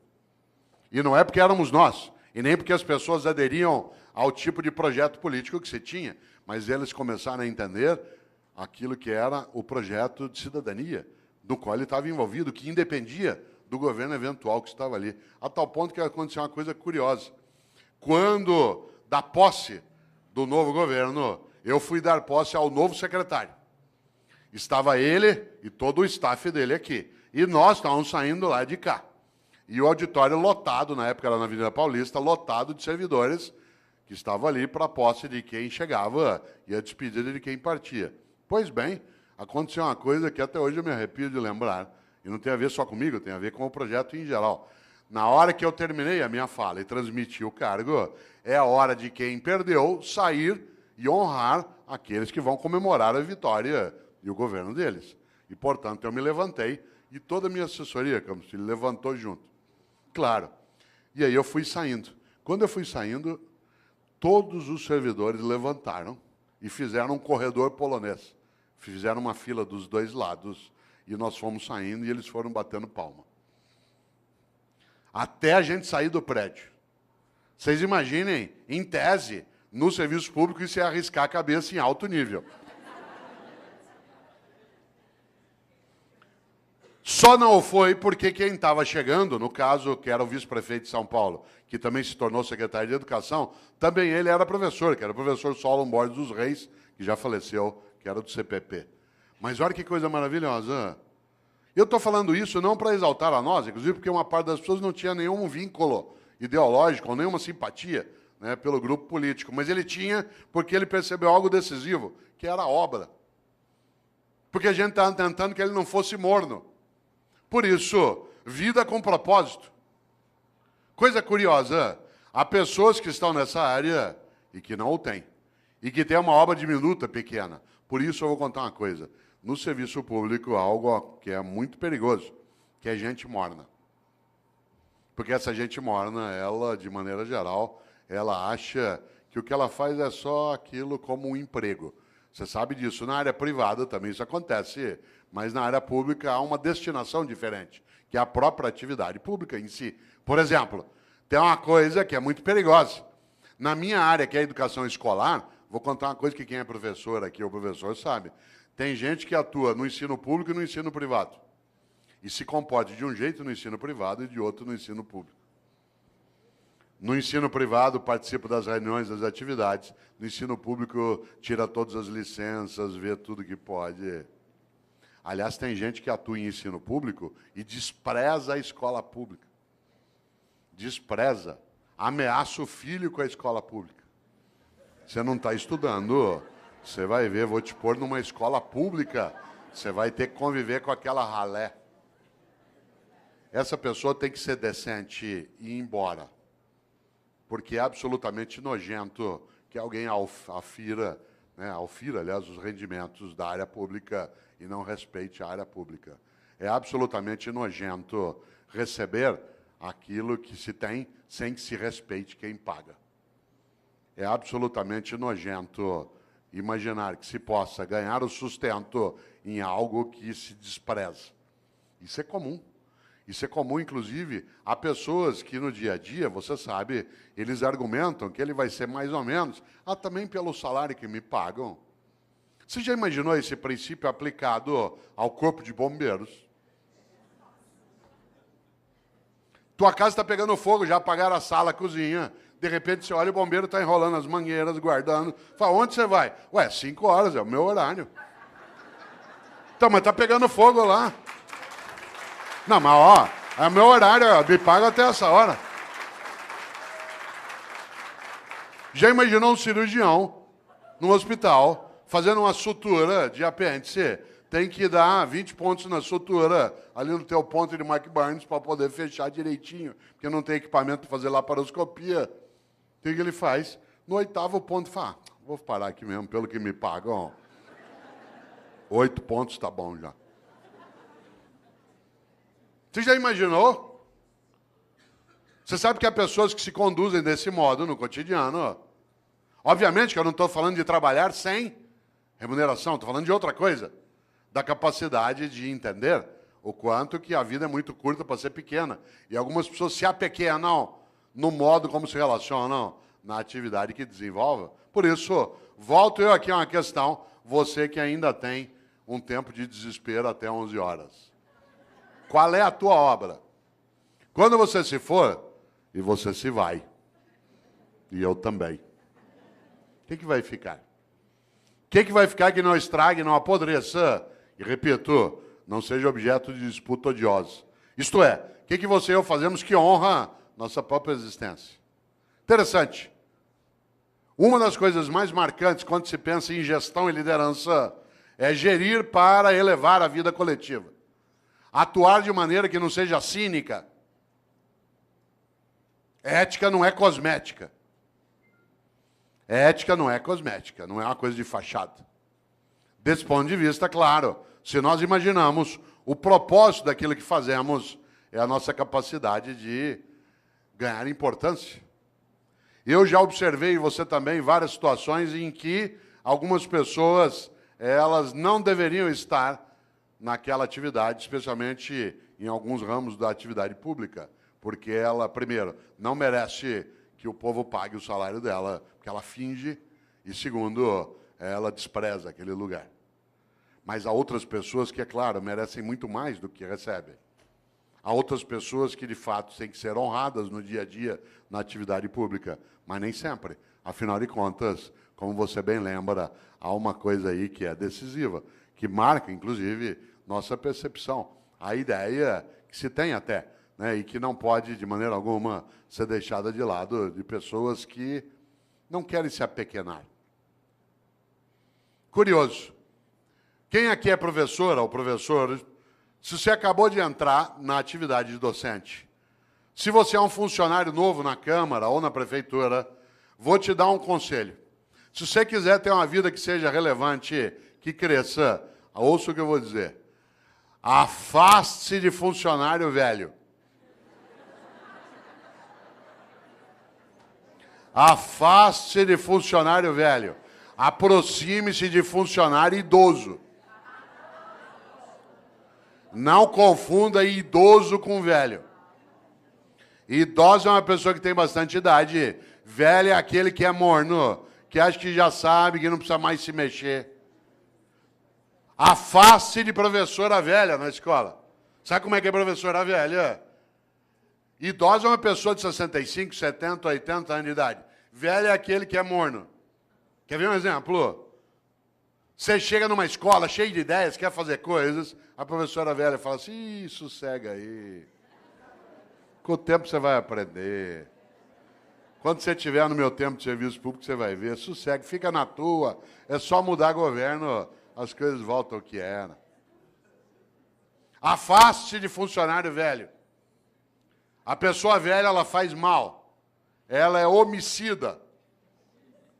E não é porque éramos nós, e nem porque as pessoas aderiam ao tipo de projeto político que se tinha, mas eles começaram a entender aquilo que era o projeto de cidadania, do qual ele estava envolvido, que independia do governo eventual que estava ali. A tal ponto que aconteceu uma coisa curiosa. Quando, da posse do novo governo, eu fui dar posse ao novo secretário. Estava ele e todo o staff dele aqui. E nós estávamos saindo lá de cá. E o auditório lotado, na época era na Avenida Paulista, lotado de servidores que estavam ali para a posse de quem chegava e a despedida de quem partia. Pois bem, aconteceu uma coisa que até hoje eu me arrepio de lembrar, e não tem a ver só comigo, tem a ver com o projeto em geral. Na hora que eu terminei a minha fala e transmiti o cargo, é a hora de quem perdeu sair e honrar aqueles que vão comemorar a vitória e o governo deles. E, portanto, eu me levantei e toda a minha assessoria, como se levantou junto. Claro. E aí eu fui saindo. Quando eu fui saindo, todos os servidores levantaram e fizeram um corredor polonês. Fizeram uma fila dos 2 lados e nós fomos saindo e eles foram batendo palma. até a gente sair do prédio. Vocês imaginem, em tese, no serviço público, isso é arriscar a cabeça em alto nível. Só não foi porque quem estava chegando, no caso, que era o vice-prefeito de São Paulo, que também se tornou secretário de Educação, também ele era professor, que era o professor Solon Borges dos Reis, que já faleceu, que era do CPP. Mas olha que coisa maravilhosa. Eu estou falando isso não para exaltar a nós, inclusive porque uma parte das pessoas não tinha nenhum vínculo ideológico ou nenhuma simpatia, né, pelo grupo político, mas ele tinha porque ele percebeu algo decisivo, que era a obra. Porque a gente estava tentando que ele não fosse morno. Por isso, vida com propósito. Coisa curiosa, há pessoas que estão nessa área e que não o têm, e que têm uma obra diminuta, pequena. Por isso, eu vou contar uma coisa. No serviço público, há algo que é muito perigoso, que é gente morna. Porque essa gente morna, ela, de maneira geral, ela acha que o que ela faz é só aquilo como um emprego. Você sabe disso. Na área privada também isso acontece, mas na área pública há uma destinação diferente, que é a própria atividade pública em si. Por exemplo, tem uma coisa que é muito perigosa. Na minha área, que é a educação escolar, vou contar uma coisa que quem é professor aqui, ou professor, sabe. Tem gente que atua no ensino público e no ensino privado. E se comporta de um jeito no ensino privado e de outro no ensino público. No ensino privado, participa das reuniões, das atividades. No ensino público, tira todas as licenças, vê tudo que pode. Aliás, tem gente que atua em ensino público e despreza a escola pública. Despreza. Ameaça o filho com a escola pública. Você não está estudando, você vai ver, vou te pôr numa escola pública, você vai ter que conviver com aquela ralé. Essa pessoa tem que ser decente e ir embora. Porque é absolutamente nojento que alguém afira, aliás, os rendimentos da área pública e não respeite a área pública. É absolutamente nojento receber aquilo que se tem sem que se respeite quem paga. É absolutamente nojento imaginar que se possa ganhar o sustento em algo que se despreza. Isso é comum. Isso é comum, inclusive, a pessoas que no dia a dia, você sabe, eles argumentam que ele vai ser mais ou menos, também pelo salário que me pagam. Você já imaginou esse princípio aplicado ao corpo de bombeiros? Tua casa está pegando fogo, já apagaram a sala, a cozinha. De repente você olha, o bombeiro está enrolando as mangueiras, guardando. Fala, onde você vai? Ué, 5 horas, é o meu horário. Então, mas está pegando fogo lá. Não, mas ó, é o meu horário, me paga até essa hora. Já imaginou um cirurgião no hospital fazendo uma sutura de apêndice? Tem que dar 20 pontos na sutura, ali no teu ponto de Mark Barnes, para poder fechar direitinho, porque não tem equipamento para fazer laparoscopia. O que ele faz? No 8º ponto, fala, vou parar aqui mesmo, pelo que me pagam. 8 pontos está bom já. Você já imaginou? Você sabe que há pessoas que se conduzem desse modo no cotidiano. Obviamente que eu não estou falando de trabalhar sem remuneração, estou falando de outra coisa. Da capacidade de entender o quanto que a vida é muito curta para ser pequena. E algumas pessoas se apequenam no modo como se relacionam na atividade que desenvolvem. Por isso, volto eu aqui a uma questão, você que ainda tem um tempo de desespero até 11 horas. Qual é a tua obra? Quando você se for, e você se vai, e eu também, o que vai ficar? O que vai ficar que não estrague, não apodreça? E repito, não seja objeto de disputa odiosa. Isto é, o que você e eu fazemos que honra nossa própria existência? Interessante. Uma das coisas mais marcantes quando se pensa em gestão e liderança é gerir para elevar a vida coletiva. Atuar de maneira que não seja cínica. Ética não é cosmética. Ética não é cosmética, não é uma coisa de fachada. Desse ponto de vista, claro, se nós imaginamos o propósito daquilo que fazemos, é a nossa capacidade de ganhar importância. Eu já observei, você também, várias situações em que algumas pessoas, elas não deveriam estar naquela atividade, especialmente em alguns ramos da atividade pública. porque ela, primeiro, não merece que o povo pague o salário dela, porque ela finge, e segundo, ela despreza aquele lugar. Mas há outras pessoas que, é claro, merecem muito mais do que recebem. Há outras pessoas que, de fato, têm que ser honradas no dia a dia, na atividade pública, mas nem sempre. Afinal de contas, como você bem lembra, há uma coisa aí que é decisiva, que marca, inclusive, nossa percepção. A ideia que se tem até, né, e que não pode, de maneira alguma, ser deixada de lado de pessoas que não querem se apequenar. Curioso. Quem aqui é professora ou professor, se você acabou de entrar na atividade de docente, se você é um funcionário novo na Câmara ou na Prefeitura, vou te dar um conselho. Se você quiser ter uma vida que seja relevante, que cresça, ouça o que eu vou dizer. Afaste-se de funcionário velho. Afaste-se de funcionário velho. Aproxime-se de funcionário idoso. Não confunda idoso com velho. Idoso é uma pessoa que tem bastante idade. Velho é aquele que é morno, que acha que já sabe, que não precisa mais se mexer. Afaste de professora velha na escola. Sabe como é que é professora velha? Idosa é uma pessoa de 65, 70, 80 anos de idade. Velho é aquele que é morno. Quer ver um exemplo? Você chega numa escola cheia de ideias, quer fazer coisas, a professora velha fala assim, sossega aí. Com o tempo você vai aprender. Quando você estiver no meu tempo de serviço público, você vai ver. Sossega, fica na tua. É só mudar governo, as coisas voltam ao que era. Afaste de funcionário velho. A pessoa velha, ela faz mal. Ela é homicida.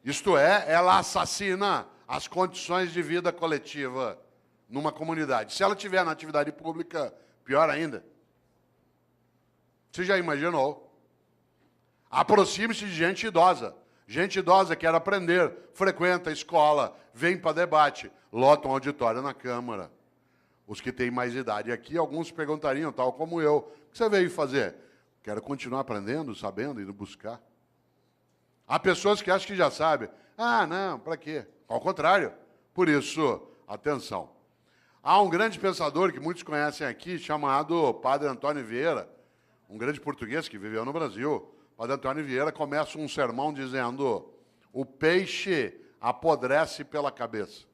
Isto é, ela assassina as condições de vida coletiva numa comunidade. Se ela estiver na atividade pública, pior ainda. Você já imaginou? Aproxime-se de gente idosa. Gente idosa quer aprender, frequenta a escola, vem para debate, lota um auditório na Câmara. Os que têm mais idade aqui, alguns perguntariam, tal como eu, o que você veio fazer? Quero continuar aprendendo, sabendo, indo buscar. Há pessoas que acham que já sabem. Ah, não, para quê? Ao contrário. Por isso, atenção. Há um grande pensador que muitos conhecem aqui, chamado Padre Antônio Vieira, um grande português que viveu no Brasil. Padre Antônio Vieira começa um sermão dizendo: o peixe apodrece pela cabeça.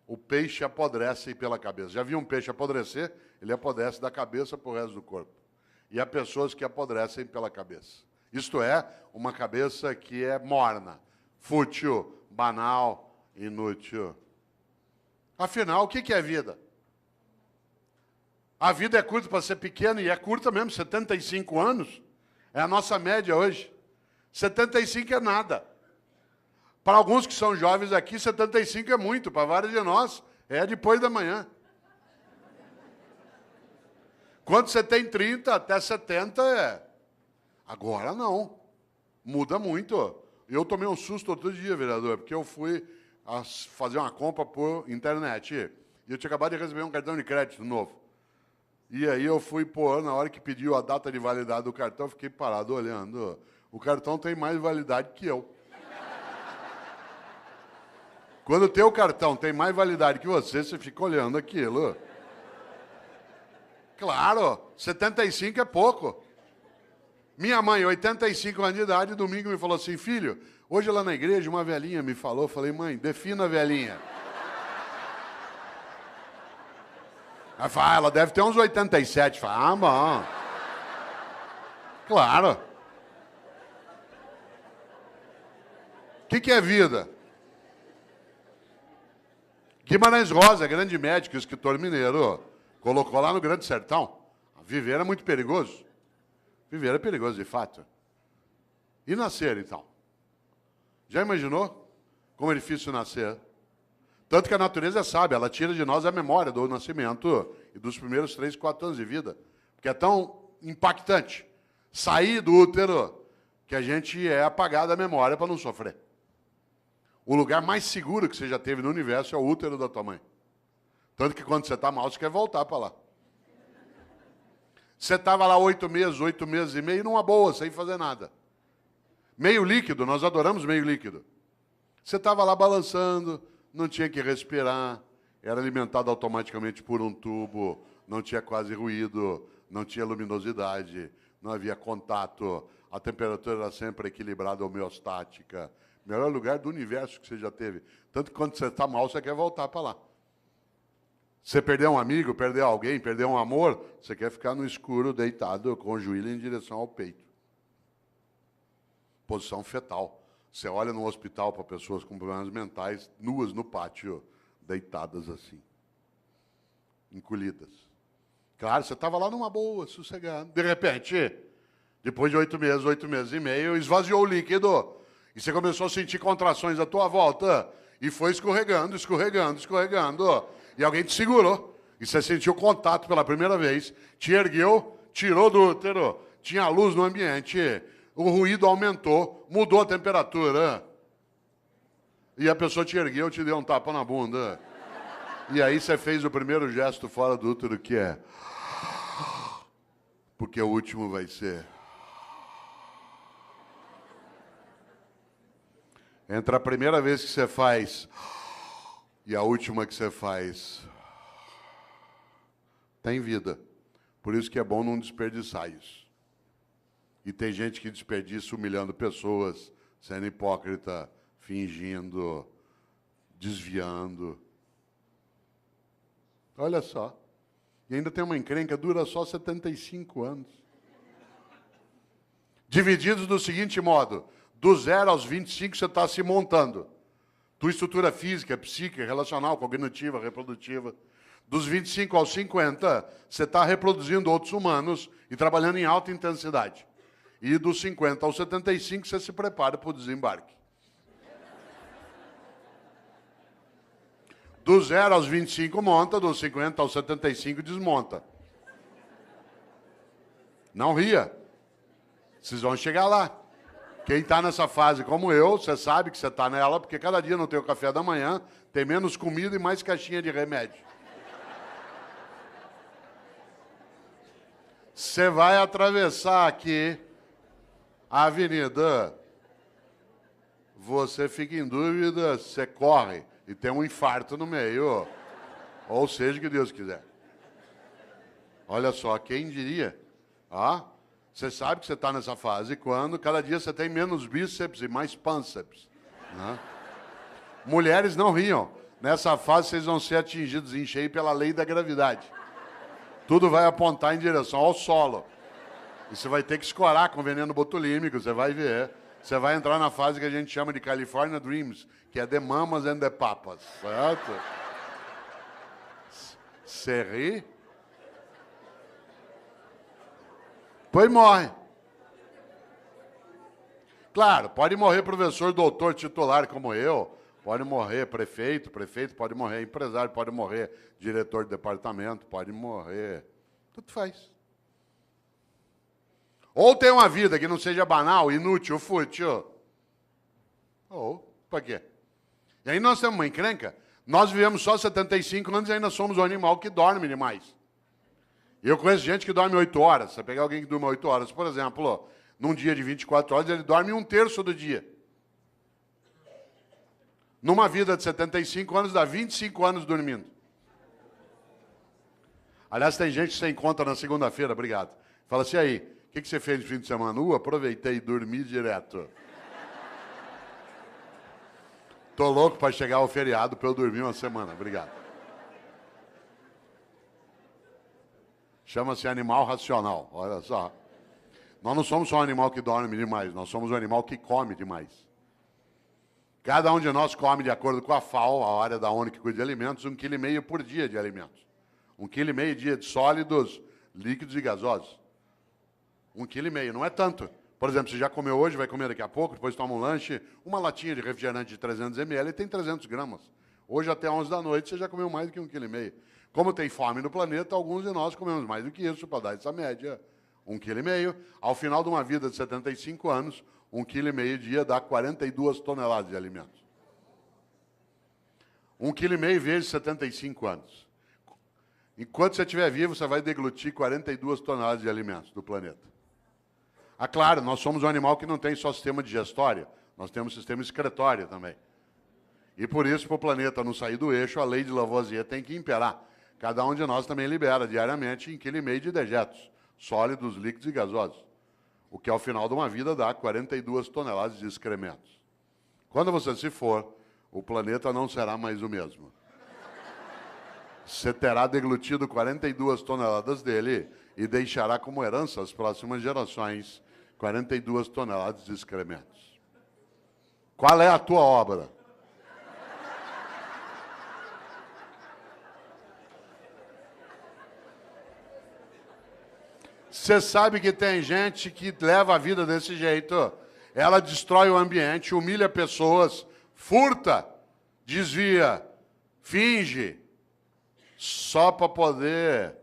O peixe apodrece pela cabeça. Já viu um peixe apodrecer? Ele apodrece da cabeça para o resto do corpo. E há pessoas que apodrecem pela cabeça. Isto é, uma cabeça que é morna, fútil, banal, inútil. Afinal, o que é vida? A vida é curta para ser pequena, e é curta mesmo, 75 anos. É a nossa média hoje. 75 é nada. Para alguns que são jovens aqui, 75 é muito. Para vários de nós, é depois da manhã. Quando você tem 30 até 70, é. Agora não. Muda muito. Eu tomei um susto outro dia, vereador, porque eu fui fazer uma compra por internet. E eu tinha acabado de receber um cartão de crédito novo. E aí eu fui pôr, na hora que pediu a data de validade do cartão, fiquei parado olhando. O cartão tem mais validade que eu. Quando o teu cartão tem mais validade que você fica olhando aquilo. Claro, 75 é pouco. Minha mãe, 85 anos de idade, domingo me falou assim, filho, hoje lá na igreja uma velhinha me falou, eu falei, mãe, defina a velhinha. Ela fala, ela deve ter uns 87. Fala, bom. Claro. O que é vida? Guimarães Rosa, grande médico, escritor mineiro, colocou lá no Grande Sertão. Viver é muito perigoso. Viver é perigoso, de fato. E nascer, então? Já imaginou como é difícil nascer? Tanto que a natureza é sábia, ela tira de nós a memória do nascimento e dos primeiros 3, 4 anos de vida. Porque é tão impactante sair do útero que a gente é apagado da memória para não sofrer. O lugar mais seguro que você já teve no universo é o útero da tua mãe. Tanto que quando você está mal, você quer voltar para lá. Você estava lá 8 meses e meio, numa boa, sem fazer nada. Meio líquido, nós adoramos meio líquido. Você estava lá balançando, não tinha que respirar, era alimentado automaticamente por um tubo, não tinha quase ruído, não tinha luminosidade, não havia contato, a temperatura era sempre equilibrada, homeostática. Melhor lugar do universo que você já teve. Tanto que quando você está mal, você quer voltar para lá. Você perdeu um amigo, perdeu alguém, perdeu um amor, você quer ficar no escuro, deitado, com o joelho em direção ao peito. Posição fetal. Você olha no hospital para pessoas com problemas mentais, nuas no pátio, deitadas assim, encolhidas. Claro, você estava lá numa boa, sossegado. De repente, depois de 8 meses e meio, esvaziou o líquido. E você começou a sentir contrações à tua volta. E foi escorregando, escorregando, escorregando. E alguém te segurou. E você sentiu contato pela primeira vez. Te ergueu, tirou do útero. Tinha luz no ambiente. O ruído aumentou, mudou a temperatura. E a pessoa te ergueu, te deu um tapa na bunda. E aí você fez o primeiro gesto fora do útero, que é... Porque o último vai ser... Entre a primeira vez que você faz e a última que você faz, tem vida. Por isso que é bom não desperdiçar isso. E tem gente que desperdiça humilhando pessoas, sendo hipócrita, fingindo, desviando. Olha só. E ainda tem uma encrenca, dura só 75 anos. Divididos do seguinte modo: do 0 aos 25 você está se montando. Tua estrutura física, psíquica, relacional, cognitiva, reprodutiva. Dos 25 aos 50, você está reproduzindo outros humanos e trabalhando em alta intensidade. E dos 50 aos 75, você se prepara para o desembarque. Do 0 aos 25 monta, dos 50 aos 75 desmonta. Não ria. Vocês vão chegar lá. Quem está nessa fase como eu, você sabe que você está nela, porque cada dia no teu café da manhã tem menos comida e mais caixinha de remédio. Você vai atravessar aqui a avenida, você fica em dúvida, você corre e tem um infarto no meio. Ou seja, que Deus quiser. Olha só, quem diria? Você sabe que você está nessa fase quando cada dia você tem menos bíceps e mais pânceps. Né? Mulheres não riam. Nessa fase vocês vão ser atingidos em cheio pela lei da gravidade. Tudo vai apontar em direção ao solo. E você vai ter que escorar com veneno botulímico, você vai ver. Você vai entrar na fase que a gente chama de California Dreams, que é the mamas and the papas, certo? Você ri? Pois morre. Claro, pode morrer professor, doutor, titular como eu, pode morrer prefeito pode morrer empresário, pode morrer diretor de departamento, pode morrer, tudo faz. Ou tem uma vida que não seja banal, inútil, fútil. Ou, para quê? E aí nós temos uma encrenca, nós vivemos só 75 anos e ainda somos um animal que dorme demais. Eu conheço gente que dorme 8 horas. Você pegar alguém que dorme 8 horas, por exemplo, num dia de 24 horas, ele dorme 1/3 do dia. Numa vida de 75 anos, dá 25 anos dormindo. Aliás, tem gente que você encontra na segunda-feira, obrigado. Fala assim, aí, o que você fez no fim de semana? Aproveitei e dormi direto. Tô louco para chegar ao feriado para eu dormir uma semana, obrigado. Chama-se animal racional, olha só. Nós não somos só um animal que dorme demais, nós somos um animal que come demais. Cada um de nós come, de acordo com a FAO, a área da ONU que cuida de alimentos, 1,5 kg por dia de alimentos. 1,5 kg dia de sólidos, líquidos e gasosos. 1,5 kg, não é tanto. Por exemplo, você já comeu hoje, vai comer daqui a pouco, depois toma um lanche, uma latinha de refrigerante de 300 ml tem 300 gramas. Hoje até 11 da noite você já comeu mais do que 1,5 kg. Como tem fome no planeta, alguns de nós comemos mais do que isso para dar essa média. 1,5 kg. Ao final de uma vida de 75 anos, 1,5 kg dia dá 42 toneladas de alimentos. 1,5 kg vezes 75 anos. Enquanto você estiver vivo, você vai deglutir 42 toneladas de alimentos do planeta. Ah, claro, nós somos um animal que não tem só sistema digestório, nós temos sistema excretório também. E por isso, para o planeta não sair do eixo, a lei de Lavoisier tem que imperar. Cada um de nós também libera diariamente 1,5 kg de dejetos, sólidos, líquidos e gasosos. O que ao final de uma vida dá 42 toneladas de excrementos. Quando você se for, o planeta não será mais o mesmo. Você terá deglutido 42 toneladas dele e deixará como herança às próximas gerações 42 toneladas de excrementos. Qual é a tua obra? Você sabe que tem gente que leva a vida desse jeito. Ela destrói o ambiente, humilha pessoas, furta, desvia, finge, só para poder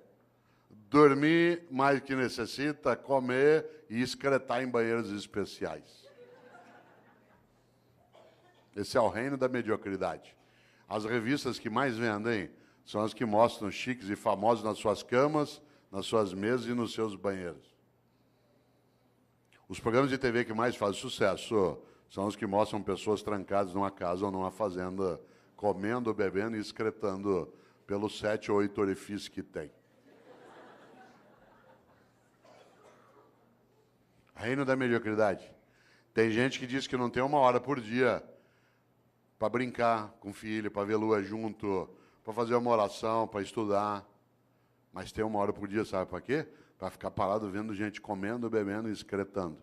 dormir mais que necessita, comer e excretar em banheiros especiais. Esse é o reino da mediocridade. As revistas que mais vendem são as que mostram chiques e famosos nas suas camas, nas suas mesas e nos seus banheiros. Os programas de TV que mais fazem sucesso são os que mostram pessoas trancadas numa casa ou numa fazenda, comendo, bebendo e excretando pelos 7 ou 8 orifícios que tem. Reino da mediocridade. Tem gente que diz que não tem 1 hora por dia para brincar com o filho, para ver lua junto, para fazer uma oração, para estudar. Mas tem 1 hora por dia, sabe para quê? Para ficar parado vendo gente comendo, bebendo e excretando.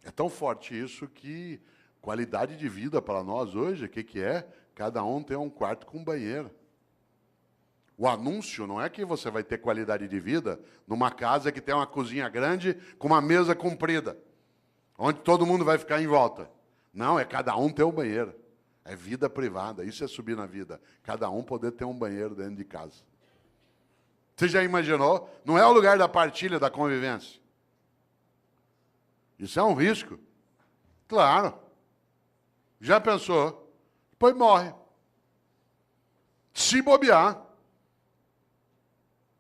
É tão forte isso que qualidade de vida para nós hoje, o que é? Cada um tem um quarto com banheiro. O anúncio não é que você vai ter qualidade de vida numa casa que tem uma cozinha grande com uma mesa comprida, onde todo mundo vai ficar em volta. Não, é cada um ter um banheiro. É vida privada, isso é subir na vida. Cada um poder ter um banheiro dentro de casa. Você já imaginou? Não é o lugar da partilha, da convivência. Isso é um risco. Claro. Já pensou? Depois morre. Se bobear,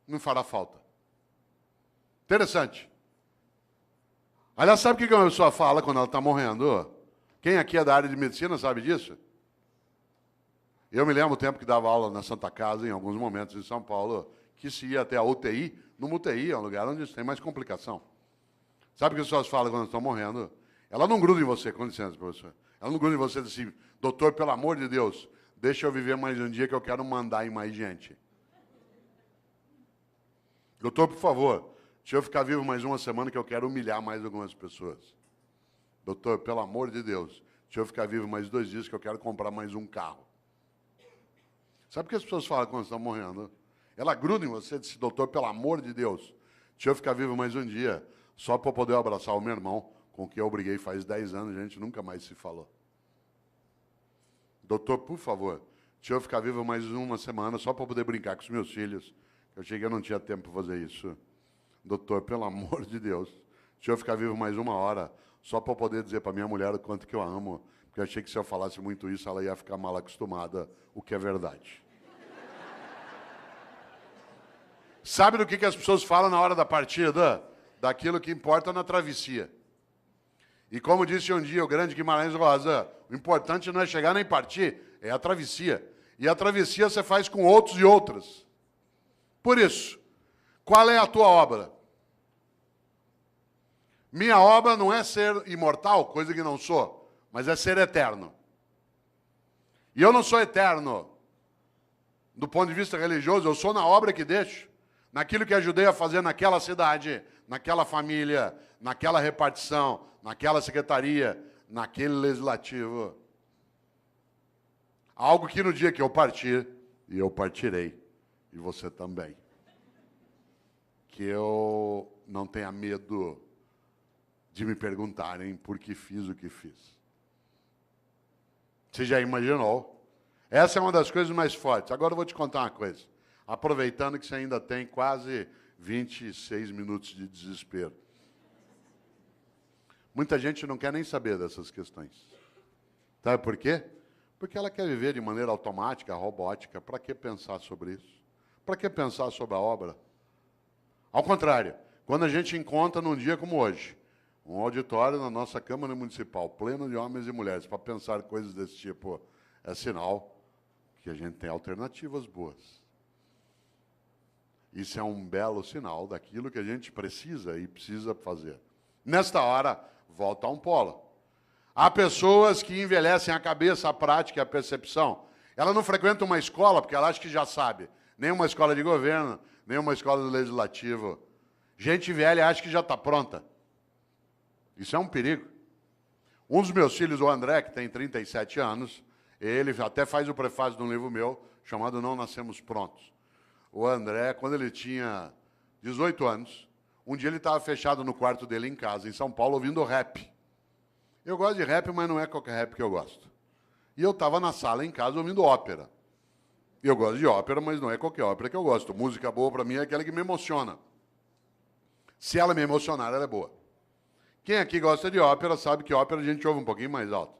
não fará falta. Interessante. Aliás, sabe o que uma pessoa fala quando ela está morrendo? Quem aqui é da área de medicina sabe disso? Eu me lembro o tempo que dava aula na Santa Casa, em alguns momentos em São Paulo, que se ia até a UTI. Numa UTI é um lugar onde tem mais complicação. Sabe o que as pessoas falam quando estão morrendo? Ela não gruda em você, com licença, professor. Ela não gruda em você e diz assim, doutor, pelo amor de Deus, deixa eu viver mais um dia que eu quero mandar em mais gente. Doutor, por favor, deixa eu ficar vivo mais 1 semana que eu quero humilhar mais algumas pessoas. Doutor, pelo amor de Deus, deixa eu ficar vivo mais 2 dias que eu quero comprar mais um carro. Sabe o que as pessoas falam quando estão morrendo? Ela gruda em você e diz, doutor, pelo amor de Deus, deixa eu ficar vivo mais um dia, só para poder abraçar o meu irmão, com quem eu briguei faz 10 anos, a gente nunca mais se falou. Doutor, por favor, deixa eu ficar vivo mais 1 semana, só para poder brincar com os meus filhos, eu achei que eu não tinha tempo para fazer isso. Doutor, pelo amor de Deus, deixa eu ficar vivo mais 1 hora, só para poder dizer para minha mulher o quanto que eu amo, porque eu achei que se eu falasse muito isso, ela ia ficar mal acostumada, o que é verdade. Sabe do que as pessoas falam na hora da partida? Daquilo que importa na travessia. E como disse um dia o grande Guimarães Rosa, o importante não é chegar nem partir, é a travessia. E a travessia você faz com outros e outras. Por isso, qual é a tua obra? Minha obra não é ser imortal, coisa que não sou, mas é ser eterno. E eu não sou eterno do ponto de vista religioso, eu sou na obra que deixo, naquilo que ajudei a fazer naquela cidade, naquela família, naquela repartição, naquela secretaria, naquele legislativo. Algo que no dia que eu partir, e eu partirei, e você também, que eu não tenha medo de me perguntarem por que fiz o que fiz. Você já imaginou? Essa é uma das coisas mais fortes. Agora eu vou te contar uma coisa. Aproveitando que você ainda tem quase 26 minutos de desespero. Muita gente não quer nem saber dessas questões. Sabe por quê? Porque ela quer viver de maneira automática, robótica. Para que pensar sobre isso? para que pensar sobre a obra? Ao contrário, quando a gente encontra num dia como hoje, um auditório na nossa Câmara Municipal, pleno de homens e mulheres, para pensar coisas desse tipo, é sinal que a gente tem alternativas boas. Isso é um belo sinal daquilo que a gente precisa e precisa fazer. Nesta hora, volta a um polo. Há pessoas que envelhecem a cabeça, a prática e a percepção. Ela não frequenta uma escola porque ela acha que já sabe. Nem uma escola de governo, nem uma escola do legislativo. Gente velha acha que já está pronta. Isso é um perigo. Um dos meus filhos, o André, que tem 37 anos, ele até faz o prefácio de um livro meu, chamado Não Nascemos Prontos. O André, quando ele tinha 18 anos, um dia ele estava fechado no quarto dele em casa, em São Paulo, ouvindo rap. Eu gosto de rap, mas não é qualquer rap que eu gosto. E eu estava na sala em casa ouvindo ópera. Eu gosto de ópera, mas não é qualquer ópera que eu gosto. Música boa, para mim, é aquela que me emociona. Se ela me emocionar, ela é boa. Quem aqui gosta de ópera sabe que ópera a gente ouve um pouquinho mais alto.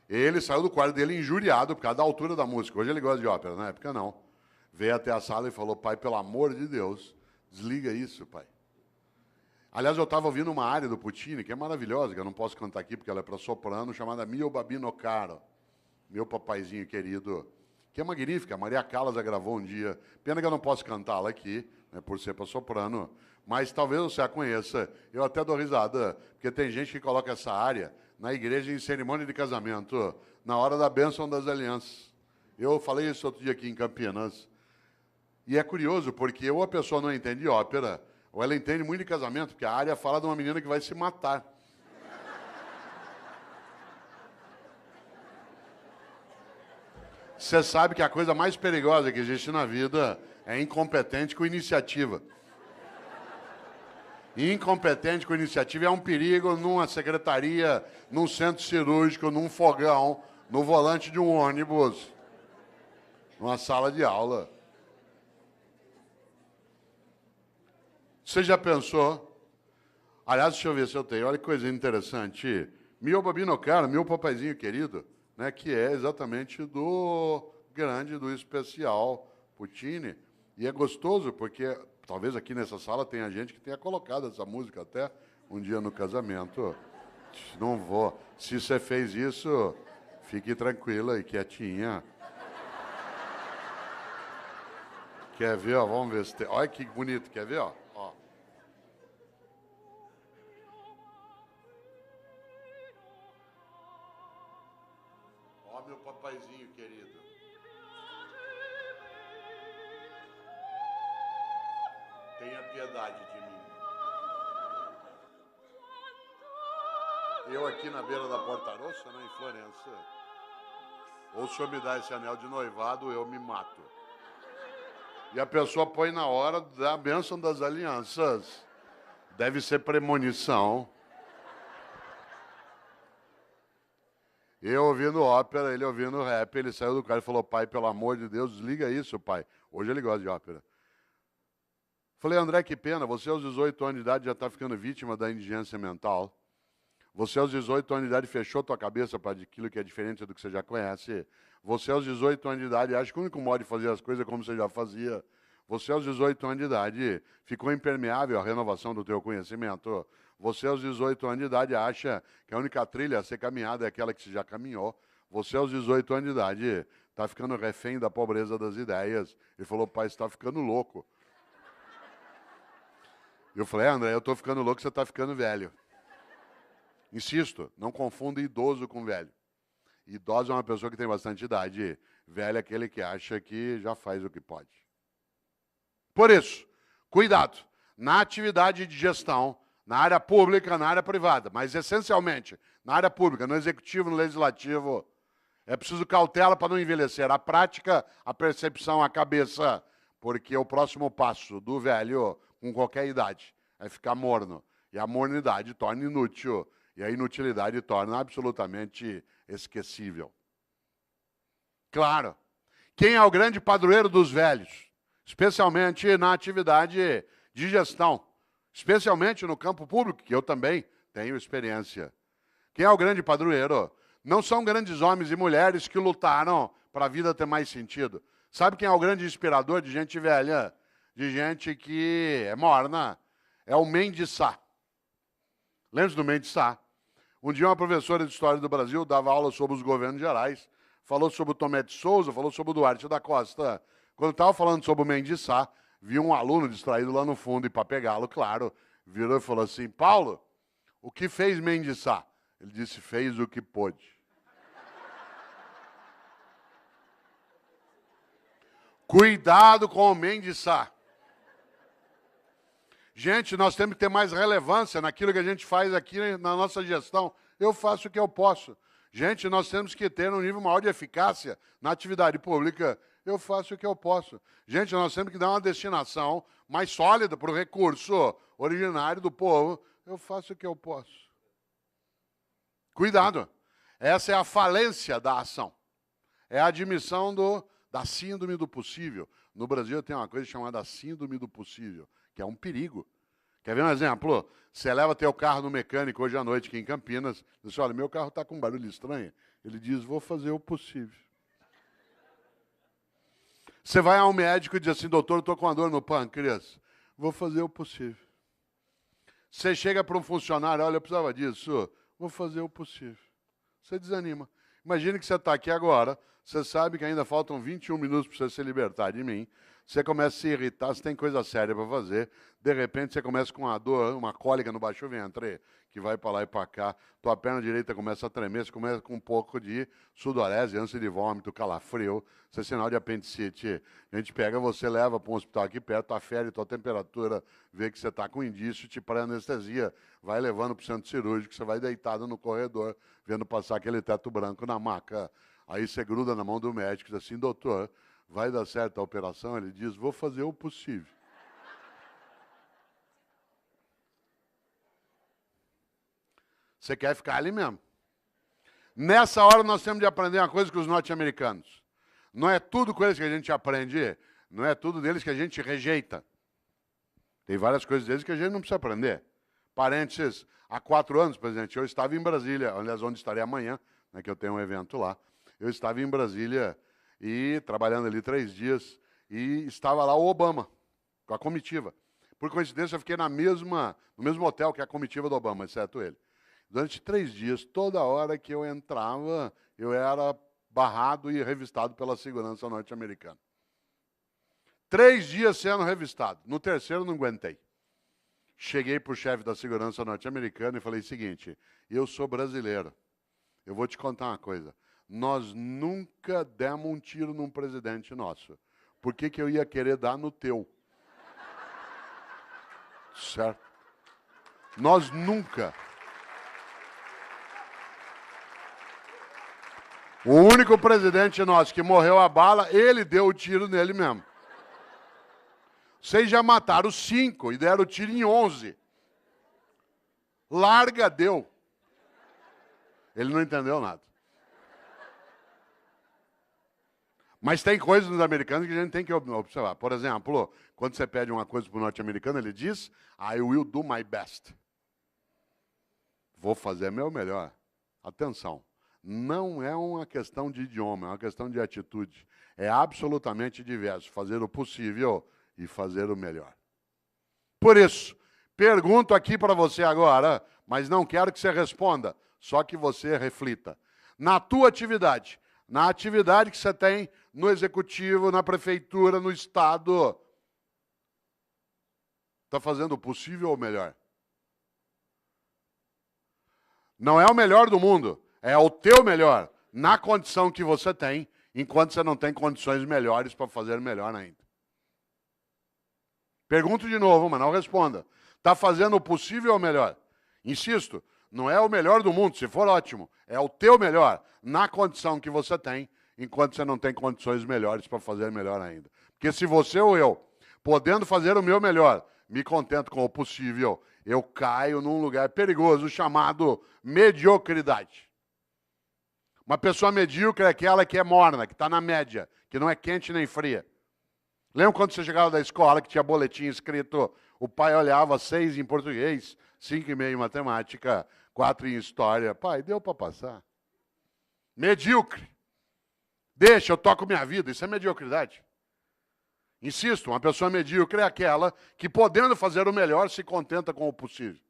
Ele saiu do quarto dele injuriado por causa da altura da música. Hoje ele gosta de ópera, na época não. Veio até a sala e falou, pai, pelo amor de Deus, desliga isso, pai. Aliás, eu estava ouvindo uma área do Puccini, que é maravilhosa, que eu não posso cantar aqui porque ela é para soprano, chamada Mio Babino Caro, meu papaizinho querido, que é magnífica. A Maria Callas a gravou um dia. Pena que eu não posso cantá-la aqui, né, por ser para soprano, mas talvez você a conheça. Eu até dou risada, porque tem gente que coloca essa área na igreja em cerimônia de casamento, na hora da bênção das alianças. Eu falei isso outro dia aqui em Campinas. E é curioso, porque ou a pessoa não entende ópera, ou ela entende muito de casamento, porque a área fala de uma menina que vai se matar. Você sabe que a coisa mais perigosa que existe na vida é incompetente com iniciativa. Incompetente com iniciativa é um perigo numa secretaria, num centro cirúrgico, num fogão, no volante de um ônibus, numa sala de aula. Você já pensou? Aliás, deixa eu ver se eu tenho. Olha que coisa interessante. Mio Babino Caro, meu papaizinho querido, né, que é exatamente do grande, do especial Puccini. E é gostoso porque talvez aqui nessa sala tenha gente que tenha colocado essa música até um dia no casamento. Não vou. Se você fez isso, fique tranquila e quietinha. Quer ver? Ó, vamos ver se tem. Olha que bonito. Quer ver? Ó. Ó, meu papaizinho querido. Tenha piedade de mim. Eu aqui na beira da Porta Rossa, né, em Florença, ou se o senhor me dá esse anel de noivado, eu me mato. E a pessoa põe na hora da bênção das alianças. Deve ser premonição. Eu ouvindo ópera, ele ouvindo rap, ele saiu do carro e falou, pai, pelo amor de Deus, desliga isso, pai. Hoje ele gosta de ópera. Falei, André, que pena, você aos 18 anos de idade já está ficando vítima da indigência mental. Você aos 18 anos de idade fechou tua cabeça para aquilo que é diferente do que você já conhece. Você aos 18 anos de idade acha que o único modo de fazer as coisas é como você já fazia. Você aos 18 anos de idade ficou impermeável à renovação do teu conhecimento. Você aos 18 anos de idade acha que a única trilha a ser caminhada é aquela que você já caminhou. Você aos 18 anos de idade está ficando refém da pobreza das ideias. Ele falou, pai, você está ficando louco. Eu falei, André, eu estou ficando louco, você está ficando velho. Insisto, não confunda idoso com velho. Idoso é uma pessoa que tem bastante idade. Velho é aquele que acha que já faz o que pode. Por isso, cuidado na atividade de gestão, na área pública, na área privada, mas essencialmente na área pública, no executivo, no legislativo. É preciso cautela para não envelhecer. A prática, a percepção, a cabeça, porque o próximo passo do velho, com qualquer idade, é ficar morno. E a mornidade torna inútil. E a inutilidade torna absolutamente esquecível. Claro, quem é o grande padroeiro dos velhos? Especialmente na atividade de gestão. Especialmente no campo público, que eu também tenho experiência. Quem é o grande padroeiro? Não são grandes homens e mulheres que lutaram para a vida ter mais sentido. Sabe quem é o grande inspirador de gente velha? De gente que é morna? É o Mendes Sá. Lembra do Mendes Sá? Um dia uma professora de História do Brasil dava aula sobre os governos gerais, falou sobre o Tomé de Souza, falou sobre o Duarte da Costa. Quando estava falando sobre o Mendes Sá, viu um aluno distraído lá no fundo e para pegá-lo, claro, virou e falou assim, Paulo, o que fez Mendes Sá? Ele disse, fez o que pôde. Cuidado com o Mendes Sá. Gente, nós temos que ter mais relevância naquilo que a gente faz aqui na nossa gestão. Eu faço o que eu posso. Gente, nós temos que ter um nível maior de eficácia na atividade pública. Eu faço o que eu posso. Gente, nós temos que dar uma destinação mais sólida para o recurso originário do povo. Eu faço o que eu posso. Cuidado. Essa é a falência da ação. É a admissão da síndrome do possível. No Brasil tem uma coisa chamada síndrome do possível, que é um perigo. Quer ver um exemplo? Você leva teu carro no mecânico hoje à noite aqui em Campinas, diz, olha, meu carro está com um barulho estranho. Ele diz, vou fazer o possível. Você vai ao médico e diz assim, doutor, eu estou com uma dor no pâncreas. Vou fazer o possível. Você chega para um funcionário, olha, eu precisava disso. Vou fazer o possível. Você desanima. Imagine que você está aqui agora, você sabe que ainda faltam 21 minutos para você se libertar de mim. Você começa a se irritar, você tem coisa séria para fazer. De repente, você começa com uma dor, uma cólica no baixo ventre, que vai para lá e para cá. Tua perna direita começa a tremer, você começa com um pouco de sudorese, ânsia de vômito, calafrio. Isso é sinal de apendicite. A gente pega você, leva para um hospital aqui perto, afere tua temperatura, vê que você está com indício, te pré-anestesia. Vai levando para o centro cirúrgico, você vai deitado no corredor, vendo passar aquele teto branco na maca. Aí você gruda na mão do médico e diz assim, doutor, vai dar certo a operação? Ele diz, vou fazer o possível. Você quer ficar ali mesmo. Nessa hora nós temos de aprender uma coisa com os norte-americanos. Não é tudo com eles que a gente aprende, não é tudo deles que a gente rejeita. Tem várias coisas deles que a gente não precisa aprender. Parênteses, há 4 anos, presidente, eu estava em Brasília, aliás, onde estarei amanhã, né, que eu tenho um evento lá. Eu estava em Brasília e trabalhando ali 3 dias, e estava lá o Obama, com a comitiva. Por coincidência, eu fiquei no mesmo hotel que a comitiva do Obama, exceto ele. Durante 3 dias, toda hora que eu entrava, eu era barrado e revistado pela segurança norte-americana. 3 dias sendo revistado. No terceiro, não aguentei. Cheguei para o chefe da segurança norte-americana e falei o seguinte, eu sou brasileiro, eu vou te contar uma coisa. Nós nunca demos um tiro num presidente nosso. Por que eu ia querer dar no teu? Certo? Nós nunca. O único presidente nosso que morreu a bala, ele deu o tiro nele mesmo. Vocês já mataram 5 e deram o tiro em 11. Larga deu. Ele não entendeu nada. Mas tem coisas nos americanos que a gente tem que observar. Por exemplo, quando você pede uma coisa para o norte-americano, ele diz, I will do my best. Vou fazer meu melhor. Atenção, não é uma questão de idioma, é uma questão de atitude. É absolutamente diverso, fazer o possível e fazer o melhor. Por isso, pergunto aqui para você agora, mas não quero que você responda, só que você reflita. Na tua atividade, na atividade que você tem no executivo, na prefeitura, no estado, está fazendo o possível ou o melhor? Não é o melhor do mundo, é o teu melhor, na condição que você tem, enquanto você não tem condições melhores para fazer melhor ainda. Pergunto de novo, mas não responda. Está fazendo o possível ou o melhor? Insisto, não é o melhor do mundo, se for ótimo, é o teu melhor, na condição que você tem, enquanto você não tem condições melhores para fazer melhor ainda. Porque se você ou eu, podendo fazer o meu melhor, me contento com o possível, eu caio num lugar perigoso chamado mediocridade. Uma pessoa medíocre é aquela que é morna, que está na média, que não é quente nem fria. Lembra quando você chegava da escola que tinha boletim escrito, o pai olhava 6 em português, 5,5 em matemática, 4 em história. Pai, deu para passar. Medíocre. Deixa, eu toco minha vida. Isso é mediocridade. Insisto, uma pessoa medíocre é aquela que, podendo fazer o melhor, se contenta com o possível.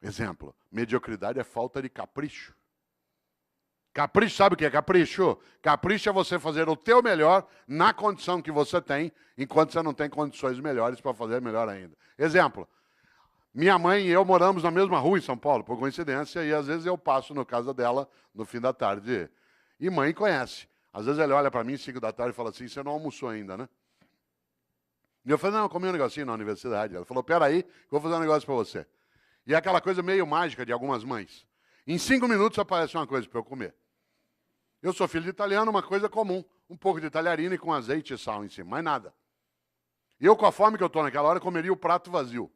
Exemplo, mediocridade é falta de capricho. Capricho, sabe o que é capricho? Capricho é você fazer o teu melhor na condição que você tem, enquanto você não tem condições melhores para fazer melhor ainda. Exemplo, minha mãe e eu moramos na mesma rua em São Paulo, por coincidência, e às vezes eu passo na casa dela no fim da tarde. E mãe conhece. Às vezes ela olha para mim 5 da tarde e fala assim, você não almoçou ainda, né? E eu falei, não, eu comi um negocinho na universidade. Ela falou, peraí, que eu vou fazer um negócio para você. E é aquela coisa meio mágica de algumas mães. Em 5 minutos aparece uma coisa para eu comer. Eu sou filho de italiano, uma coisa comum. Um pouco de talharine com azeite e sal em cima, mais nada. E eu, com a fome que eu estou naquela hora, comeria o prato vazio.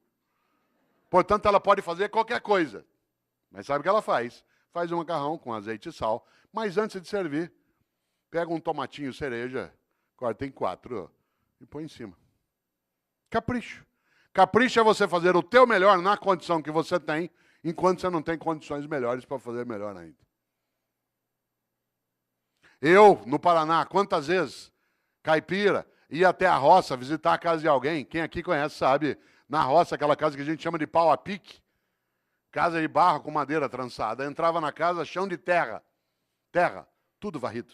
Portanto, ela pode fazer qualquer coisa. Mas sabe o que ela faz? Faz um macarrão com azeite e sal. Mas antes de servir, pega um tomatinho cereja, corta em 4 e põe em cima. Capricho. Capricho é você fazer o teu melhor na condição que você tem, enquanto você não tem condições melhores para fazer melhor ainda. Eu, no Paraná, quantas vezes, caipira, ia até a roça visitar a casa de alguém, quem aqui conhece sabe, na roça, aquela casa que a gente chama de pau a pique, casa de barro com madeira trançada, entrava na casa, chão de terra, tudo varrido.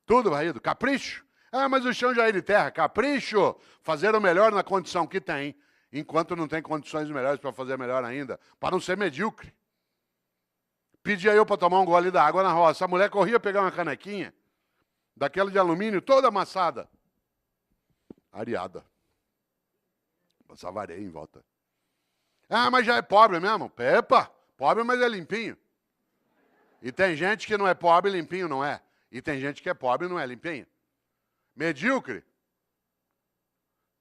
Tudo varrido, capricho. Ah, mas o chão já é de terra, capricho, fazer o melhor na condição que tem, enquanto não tem condições melhores para fazer melhor ainda, para não ser medíocre. Pedia eu para tomar um gole d'água na roça. A mulher corria pegar uma canequinha, daquela de alumínio, toda amassada. Areada. Passava areia em volta. Ah, mas já é pobre mesmo. Epa, pobre, mas é limpinho. E tem gente que não é pobre, limpinho não é. E tem gente que é pobre e não é limpinho. Medíocre.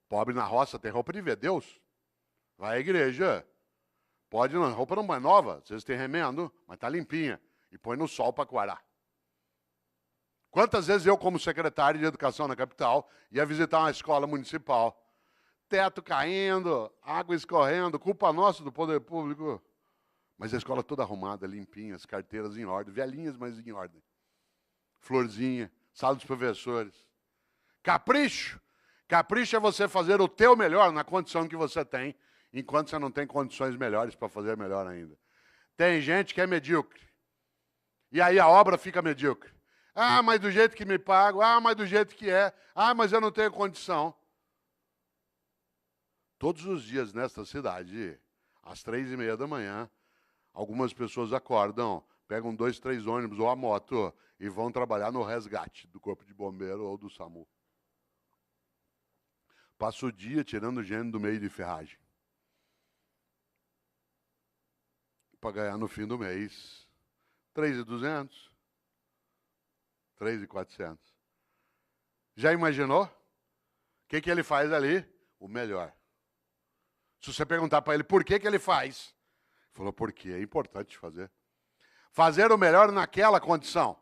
Pobre na roça tem roupa de ver Deus. Vai à igreja. Pode, não, roupa não é nova, vocês têm remendo, mas está limpinha. E põe no sol para coarar. Quantas vezes eu, como secretário de educação na capital, ia visitar uma escola municipal, teto caindo, água escorrendo, culpa nossa do poder público. Mas a escola toda arrumada, limpinha, as carteiras em ordem, velhinhas, mas em ordem. Florzinha, sala dos professores. Capricho. Capricho é você fazer o teu melhor na condição que você tem, enquanto você não tem condições melhores para fazer melhor ainda. Tem gente que é medíocre. E aí a obra fica medíocre. Ah, mas do jeito que me pago. Ah, mas do jeito que é. Ah, mas eu não tenho condição. Todos os dias nesta cidade, às 3h30 da manhã, algumas pessoas acordam, pegam 2, 3 ônibus ou a moto e vão trabalhar no resgate do Corpo de Bombeiro ou do SAMU. Passa o dia tirando gente do meio de ferragem. Para ganhar no fim do mês 3.200, 3.400. Já imaginou? O que ele faz ali? O melhor. Se você perguntar para ele por que ele faz, ele falou, porque é importante fazer. Fazer o melhor naquela condição.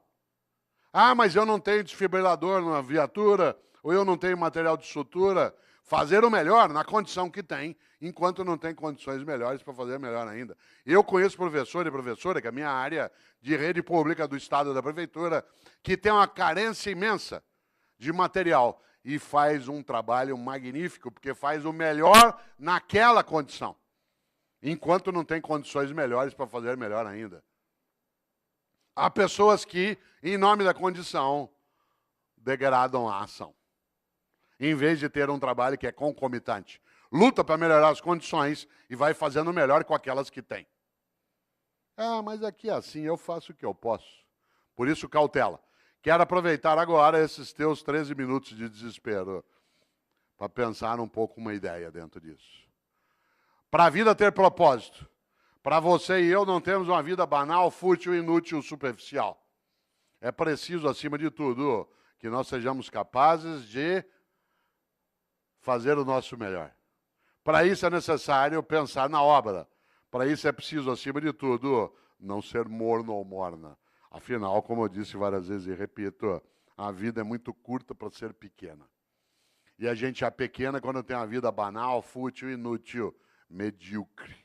Ah, mas eu não tenho desfibrilador na viatura, ou eu não tenho material de sutura. Fazer o melhor na condição que tem, enquanto não tem condições melhores para fazer melhor ainda. Eu conheço professor e professora, que é a minha área de rede pública do Estado da Prefeitura, que tem uma carência imensa de material e faz um trabalho magnífico, porque faz o melhor naquela condição, enquanto não tem condições melhores para fazer melhor ainda. Há pessoas que, em nome da condição, degradam a ação, em vez de ter um trabalho que é concomitante. Luta para melhorar as condições e vai fazendo melhor com aquelas que tem. Ah, mas aqui é assim, eu faço o que eu posso. Por isso, cautela. Quero aproveitar agora esses teus 13 minutos de desespero para pensar um pouco uma ideia dentro disso. Para a vida ter propósito, para você e eu não termos uma vida banal, fútil, inútil, superficial. É preciso, acima de tudo, que nós sejamos capazes de fazer o nosso melhor. Para isso é necessário pensar na obra. Para isso é preciso, acima de tudo, não ser morno ou morna. Afinal, como eu disse várias vezes e repito, a vida é muito curta para ser pequena. E a gente é pequena quando tem uma vida banal, fútil, inútil, medíocre.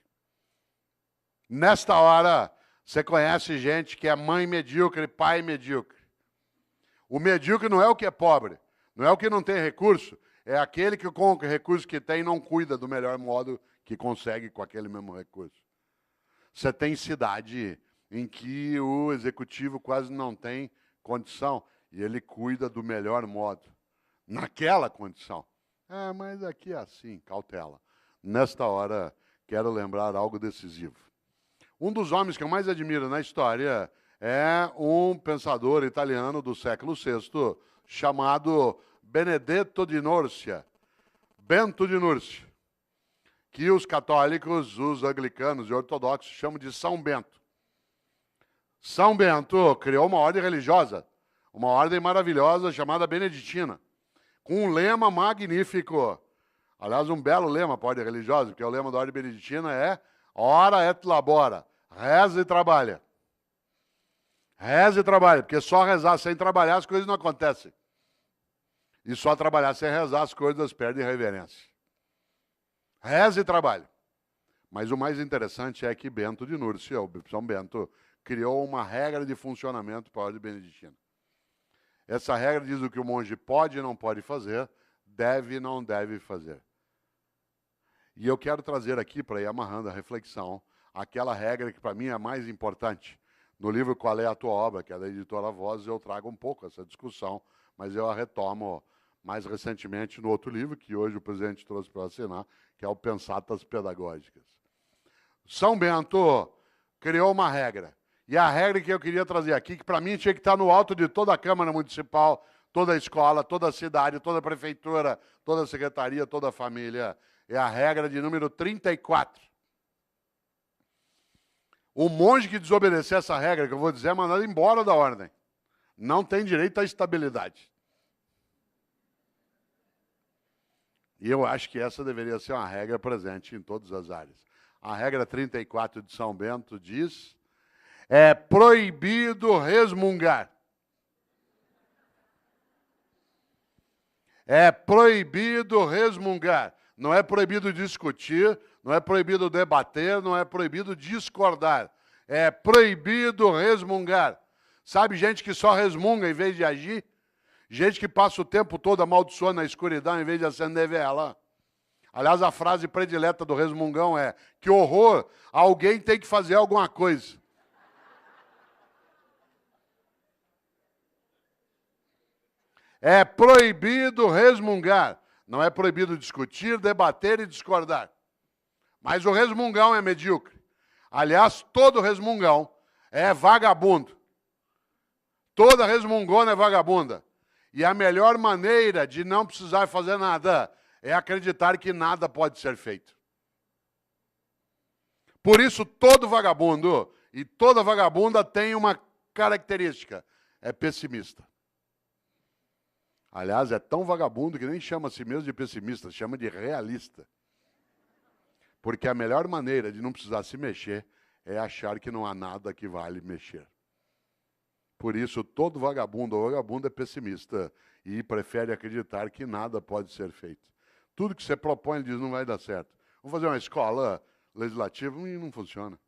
Nesta hora, Você conhece gente que é mãe medíocre, pai medíocre. O medíocre não é o que é pobre, não é o que não tem recurso, é aquele que com o recurso que tem não cuida do melhor modo que consegue com aquele mesmo recurso. Você tem cidade em que o executivo quase não tem condição e ele cuida do melhor modo, naquela condição. Ah, mas aqui é assim, cautela. Nesta hora, quero lembrar algo decisivo. Um dos homens que eu mais admiro na história é um pensador italiano do século VI chamado Benedetto di Nursia, Bento de Núrcia, que os católicos, os anglicanos e ortodoxos chamam de São Bento. São Bento criou uma ordem religiosa, uma ordem maravilhosa chamada beneditina, com um lema magnífico. Aliás, um belo lema para a ordem religiosa, porque o lema da ordem beneditina é ora et labora, reza e trabalha. Reza e trabalha, porque só rezar sem trabalhar as coisas não acontecem. E só trabalhar sem rezar as coisas perdem reverência. Reza e trabalha. Mas o mais interessante é que Bento de Núrcia, o São Bento, criou uma regra de funcionamento para a ordem beneditina. Essa regra diz o que o monge pode e não pode fazer, deve e não deve fazer. E eu quero trazer aqui, para ir amarrando a reflexão, aquela regra que para mim é a mais importante. No livro Qual é a Tua Obra, que é da editora Voz, eu trago um pouco essa discussão, mas eu a retomo mais recentemente no outro livro, que hoje o presidente trouxe para assinar, que é o Pensatas Pedagógicas. São Bento criou uma regra. E a regra que eu queria trazer aqui, que para mim tinha que estar no alto de toda a Câmara Municipal, toda a escola, toda a cidade, toda a prefeitura, toda a secretaria, toda a família, é a regra de número 34. O monge que desobedecer essa regra, que eu vou dizer, é mandado embora da ordem. Não tem direito à estabilidade. E eu acho que essa deveria ser uma regra presente em todas as áreas. A regra 34 de São Bento diz: é proibido resmungar. É proibido resmungar. Não é proibido discutir, não é proibido debater, não é proibido discordar. É proibido resmungar. Sabe gente que só resmunga em vez de agir? Gente que passa o tempo todo amaldiçoando na escuridão em vez de acender vela. Aliás, a frase predileta do resmungão é: que horror, alguém tem que fazer alguma coisa. É proibido resmungar. Não é proibido discutir, debater e discordar. Mas o resmungão é medíocre. Aliás, todo resmungão é vagabundo. Toda resmungona é vagabunda. E a melhor maneira de não precisar fazer nada é acreditar que nada pode ser feito. Por isso, todo vagabundo e toda vagabunda tem uma característica: é pessimista. Aliás, é tão vagabundo que nem chama a si mesmo de pessimista, chama de realista. Porque a melhor maneira de não precisar se mexer é achar que não há nada que vale mexer. Por isso, todo vagabundo ou vagabunda é pessimista e prefere acreditar que nada pode ser feito. Tudo que você propõe, ele diz, não vai dar certo. Vamos fazer uma escola legislativa? Não funciona.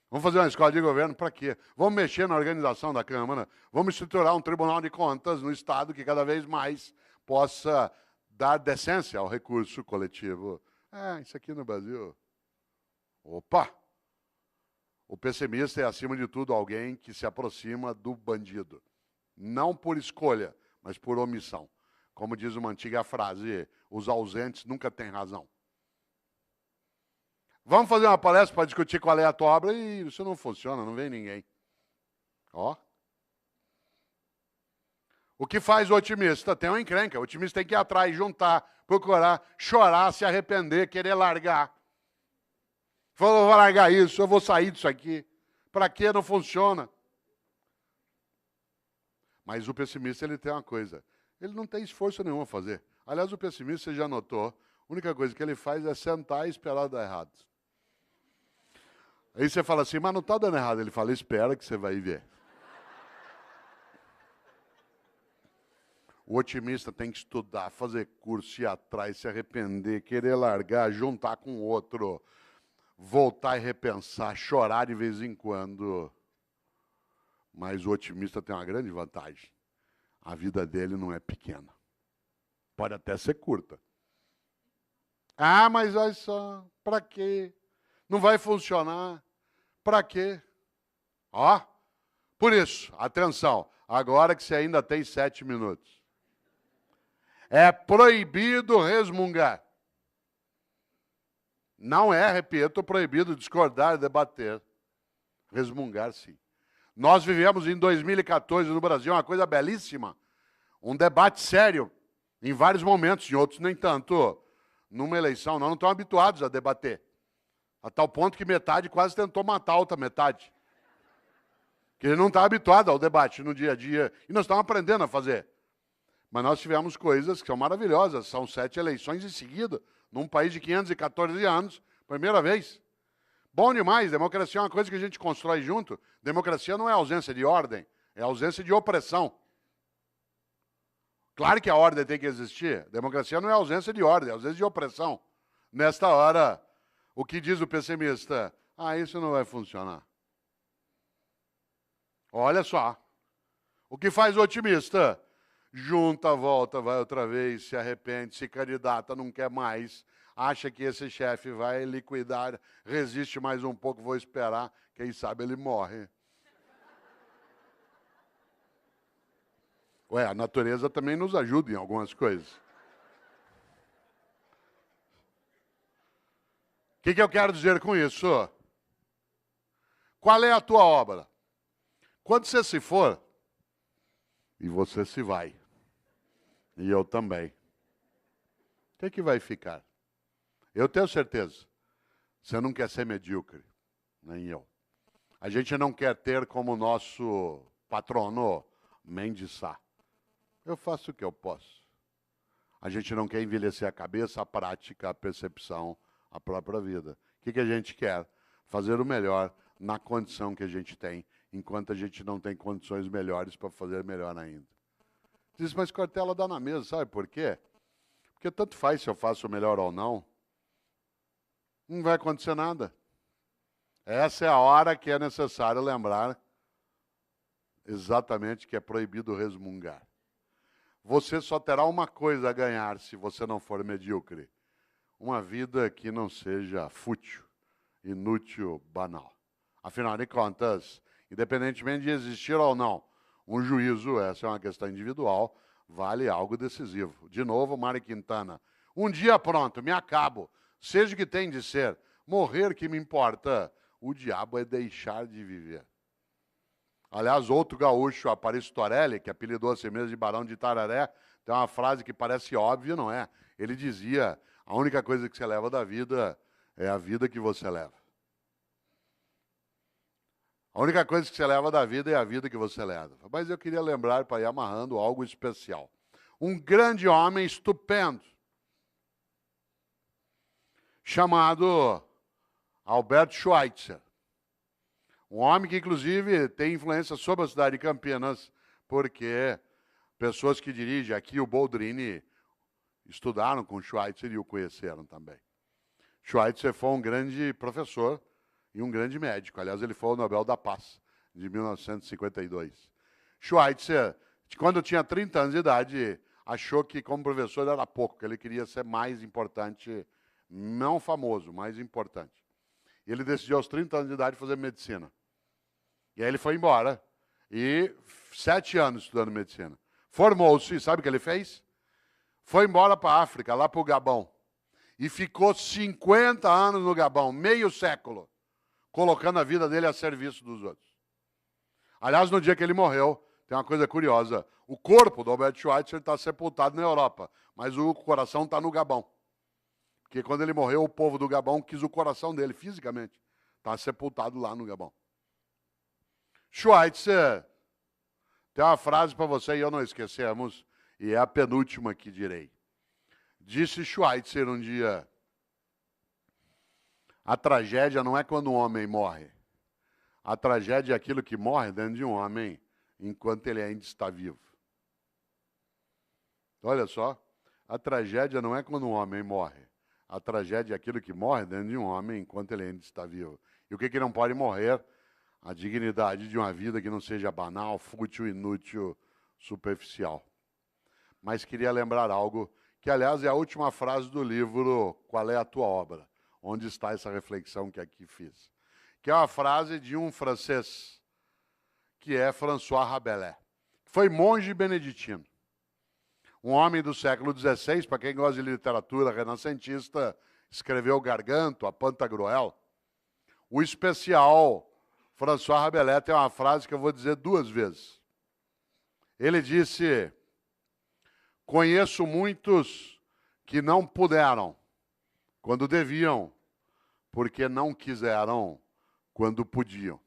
Vamos fazer uma escola de governo? Para quê? Vamos mexer na organização da Câmara? Vamos estruturar um Tribunal de Contas no Estado que cada vez mais possa dar decência ao recurso coletivo. Isso aqui no Brasil. Opa! O pessimista é, acima de tudo, alguém que se aproxima do bandido. Não por escolha, mas por omissão. Como diz uma antiga frase, os ausentes nunca têm razão. Vamos fazer uma palestra para discutir qual é a tua obra? E isso não funciona, não vem ninguém. Ó. O que faz o otimista? Tem uma encrenca. O otimista tem que ir atrás, juntar, procurar, chorar, se arrepender, querer largar. Falou, vou largar isso, eu vou sair disso aqui. Para quê? Não funciona. Mas o pessimista, ele tem uma coisa. Ele não tem esforço nenhum a fazer. Aliás, o pessimista, você já notou, a única coisa que ele faz é sentar e esperar dar errado. Aí você fala assim, mas não está dando errado. Ele fala, espera que você vai ver. O otimista tem que estudar, fazer curso, ir atrás, se arrepender, querer largar, juntar com outro. voltar e repensar, chorar de vez em quando. Mas o otimista tem uma grande vantagem. A vida dele não é pequena. Pode até ser curta. Ah, mas olha só, para quê? Não vai funcionar. Para quê? Ó, por isso, atenção, agora que você ainda tem 7 minutos. É proibido resmungar. Não é, repito, proibido discordar, debater. Resmungar, sim. Nós vivemos em 2014 no Brasil uma coisa belíssima, um debate sério, em vários momentos, em outros nem tanto. Numa eleição, nós não estamos habituados a debater. A tal ponto que metade quase tentou matar a outra metade. Que ele não está habituado ao debate no dia a dia. E nós estamos aprendendo a fazer. Mas nós tivemos coisas que são maravilhosas. São 7 eleições em seguida, num país de 514 anos, primeira vez. Bom demais, democracia é uma coisa que a gente constrói junto. Democracia não é ausência de ordem, é ausência de opressão. Claro que a ordem tem que existir. Democracia não é ausência de ordem, é ausência de opressão. Nesta hora, o que diz o pessimista? Ah, isso não vai funcionar. Olha só. O que faz o otimista? Junta, volta, vai outra vez, se arrepende, se candidata, não quer mais, acha que esse chefe vai liquidar, resiste mais um pouco, vou esperar, quem sabe ele morre. Ué, a natureza também nos ajuda em algumas coisas. O que eu quero dizer com isso? Qual é a tua obra? Quando você se for, e você se vai, e eu também, o que vai ficar? Eu tenho certeza, você não quer ser medíocre, nem eu. A gente não quer ter como nosso patrono Mendes Sá. Eu faço o que eu posso. A gente não quer envelhecer a cabeça, a prática, a percepção, a própria vida. O que a gente quer? Fazer o melhor na condição que a gente tem, enquanto a gente não tem condições melhores para fazer melhor ainda. Diz, mas Cortella dá na mesa, sabe por quê? Porque tanto faz se eu faço o melhor ou não, não vai acontecer nada. Essa é a hora que é necessário lembrar exatamente que é proibido resmungar. Você só terá uma coisa a ganhar se você não for medíocre. Uma vida que não seja fútil, inútil, banal. Afinal de contas, independentemente de existir ou não, um juízo, essa é uma questão individual, vale algo decisivo. De novo, Mário Quintana. Um dia pronto, me acabo. Seja o que tem de ser. Morrer que me importa. O diabo é deixar de viver. Aliás, outro gaúcho, Aparício Torelli, que apelidou a si mesmo de Barão de Itararé, tem uma frase que parece óbvia, não é? Ele dizia, a única coisa que você leva da vida é a vida que você leva. A única coisa que você leva da vida é a vida que você leva. Mas eu queria lembrar, para ir amarrando, algo especial. Um grande homem estupendo, chamado Albert Schweitzer. Um homem que, inclusive, tem influência sobre a cidade de Campinas, porque pessoas que dirigem aqui, o Boldrini, estudaram com Schweitzer e o conheceram também. Schweitzer foi um grande professor e um grande médico. Aliás, ele foi o Nobel da Paz, de 1952. Schweitzer, quando tinha 30 anos de idade, achou que como professor era pouco, que ele queria ser mais importante, não famoso, mais importante. E ele decidiu aos 30 anos de idade fazer medicina. E aí ele foi embora, e 7 anos estudando medicina. Formou-se, sabe o que ele fez? Foi embora para a África, lá para o Gabão. E ficou 50 anos no Gabão, meio século, colocando a vida dele a serviço dos outros. Aliás, no dia que ele morreu, tem uma coisa curiosa. O corpo do Albert Schweitzer está sepultado na Europa, mas o coração está no Gabão. Porque quando ele morreu, o povo do Gabão quis o coração dele, fisicamente. Está sepultado lá no Gabão. Schweitzer, tem uma frase para você e eu não esquecemos, e é a penúltima que direi. Disse Schweitzer um dia, a tragédia não é quando um homem morre. A tragédia é aquilo que morre dentro de um homem enquanto ele ainda está vivo. Olha só, a tragédia não é quando um homem morre. a tragédia é aquilo que morre dentro de um homem enquanto ele ainda está vivo. E o que não pode morrer? A dignidade de uma vida que não seja banal, fútil, inútil, superficial. Mas queria lembrar algo, que aliás é a última frase do livro Qual é a Tua Obra? Onde está essa reflexão que aqui fiz. Que é uma frase de um francês, que é François Rabelais, que foi monge beneditino. Um homem do século XVI, para quem gosta de literatura renascentista, escreveu Garganto, a Pantagruel. O especial François Rabelais tem uma frase que eu vou dizer 2 vezes. Ele disse: conheço muitos que não puderam quando deviam, porque não quiseram quando podiam.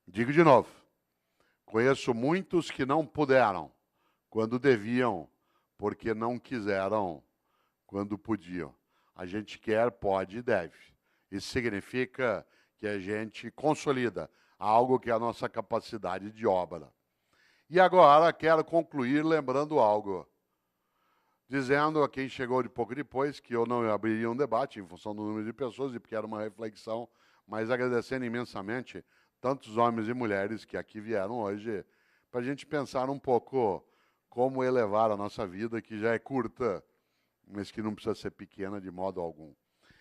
Digo de novo. Conheço muitos que não puderam quando deviam, porque não quiseram quando podiam. A gente quer, pode e deve. Isso significa que a gente consolida algo que é a nossa capacidade de obra. E agora quero concluir lembrando algo, dizendo a quem chegou de pouco depois que eu não abriria um debate em função do número de pessoas e porque era uma reflexão, mas agradecendo imensamente tantos homens e mulheres que aqui vieram hoje, para a gente pensar um pouco como elevar a nossa vida, que já é curta, mas que não precisa ser pequena de modo algum.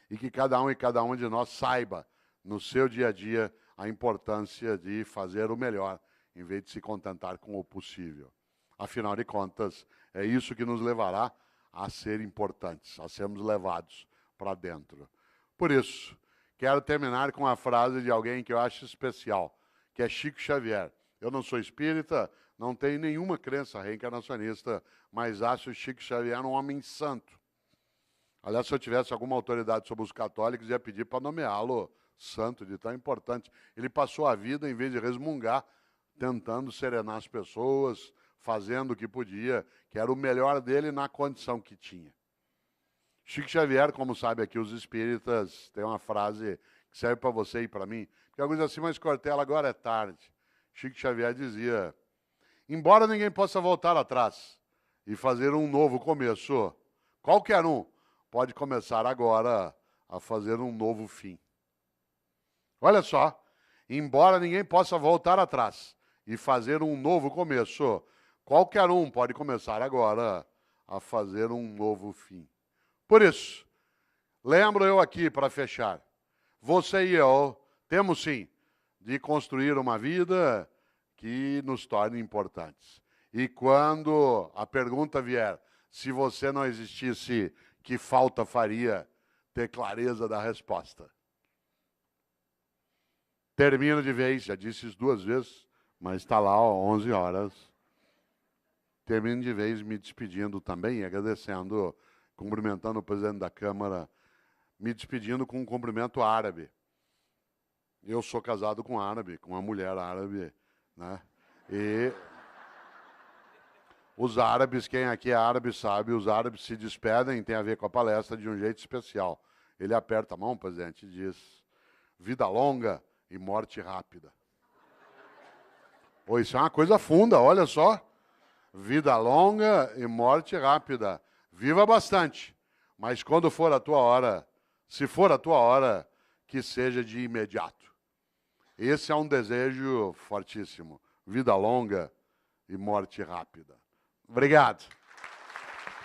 E que cada um e cada uma de nós saiba, no seu dia a dia, a importância de fazer o melhor, em vez de se contentar com o possível. Afinal de contas, é isso que nos levará a ser importantes, a sermos levados para dentro. Por isso, quero terminar com uma frase de alguém que eu acho especial, que é Chico Xavier. Eu não sou espírita, não tenho nenhuma crença reencarnacionista, mas acho o Chico Xavier um homem santo. Aliás, se eu tivesse alguma autoridade sobre os católicos, ia pedir para nomeá-lo santo, de tão importante. Ele passou a vida, em vez de resmungar, tentando serenar as pessoas, fazendo o que podia, que era o melhor dele na condição que tinha. Chico Xavier, como sabe aqui os espíritas, tem uma frase que serve para você e para mim, que alguns dizem assim, mas Cortella, agora é tarde. Chico Xavier dizia, embora ninguém possa voltar atrás e fazer um novo começo, qualquer um pode começar agora a fazer um novo fim. Olha só, embora ninguém possa voltar atrás e fazer um novo começo, qualquer um pode começar agora a fazer um novo fim. Por isso, lembro eu aqui para fechar, você e eu temos sim de construir uma vida que nos torne importantes. E quando a pergunta vier, se você não existisse, que falta faria? Ter clareza da resposta. Termino de vez, já disse isso 2 vezes, mas está lá, ó, 11 horas. Termino de vez me despedindo também, agradecendo, cumprimentando o presidente da Câmara, me despedindo com um cumprimento árabe. Eu sou casado com um árabe, com uma mulher árabe, né? E os árabes, quem aqui é árabe sabe, os árabes se despedem, tem a ver com a palestra, de um jeito especial. Ele aperta a mão, presidente, e diz, vida longa e morte rápida. Pô, isso é uma coisa funda, olha só. Vida longa e morte rápida. Viva bastante, mas quando for a tua hora, se for a tua hora, que seja de imediato. Esse é um desejo fortíssimo. Vida longa e morte rápida. Obrigado.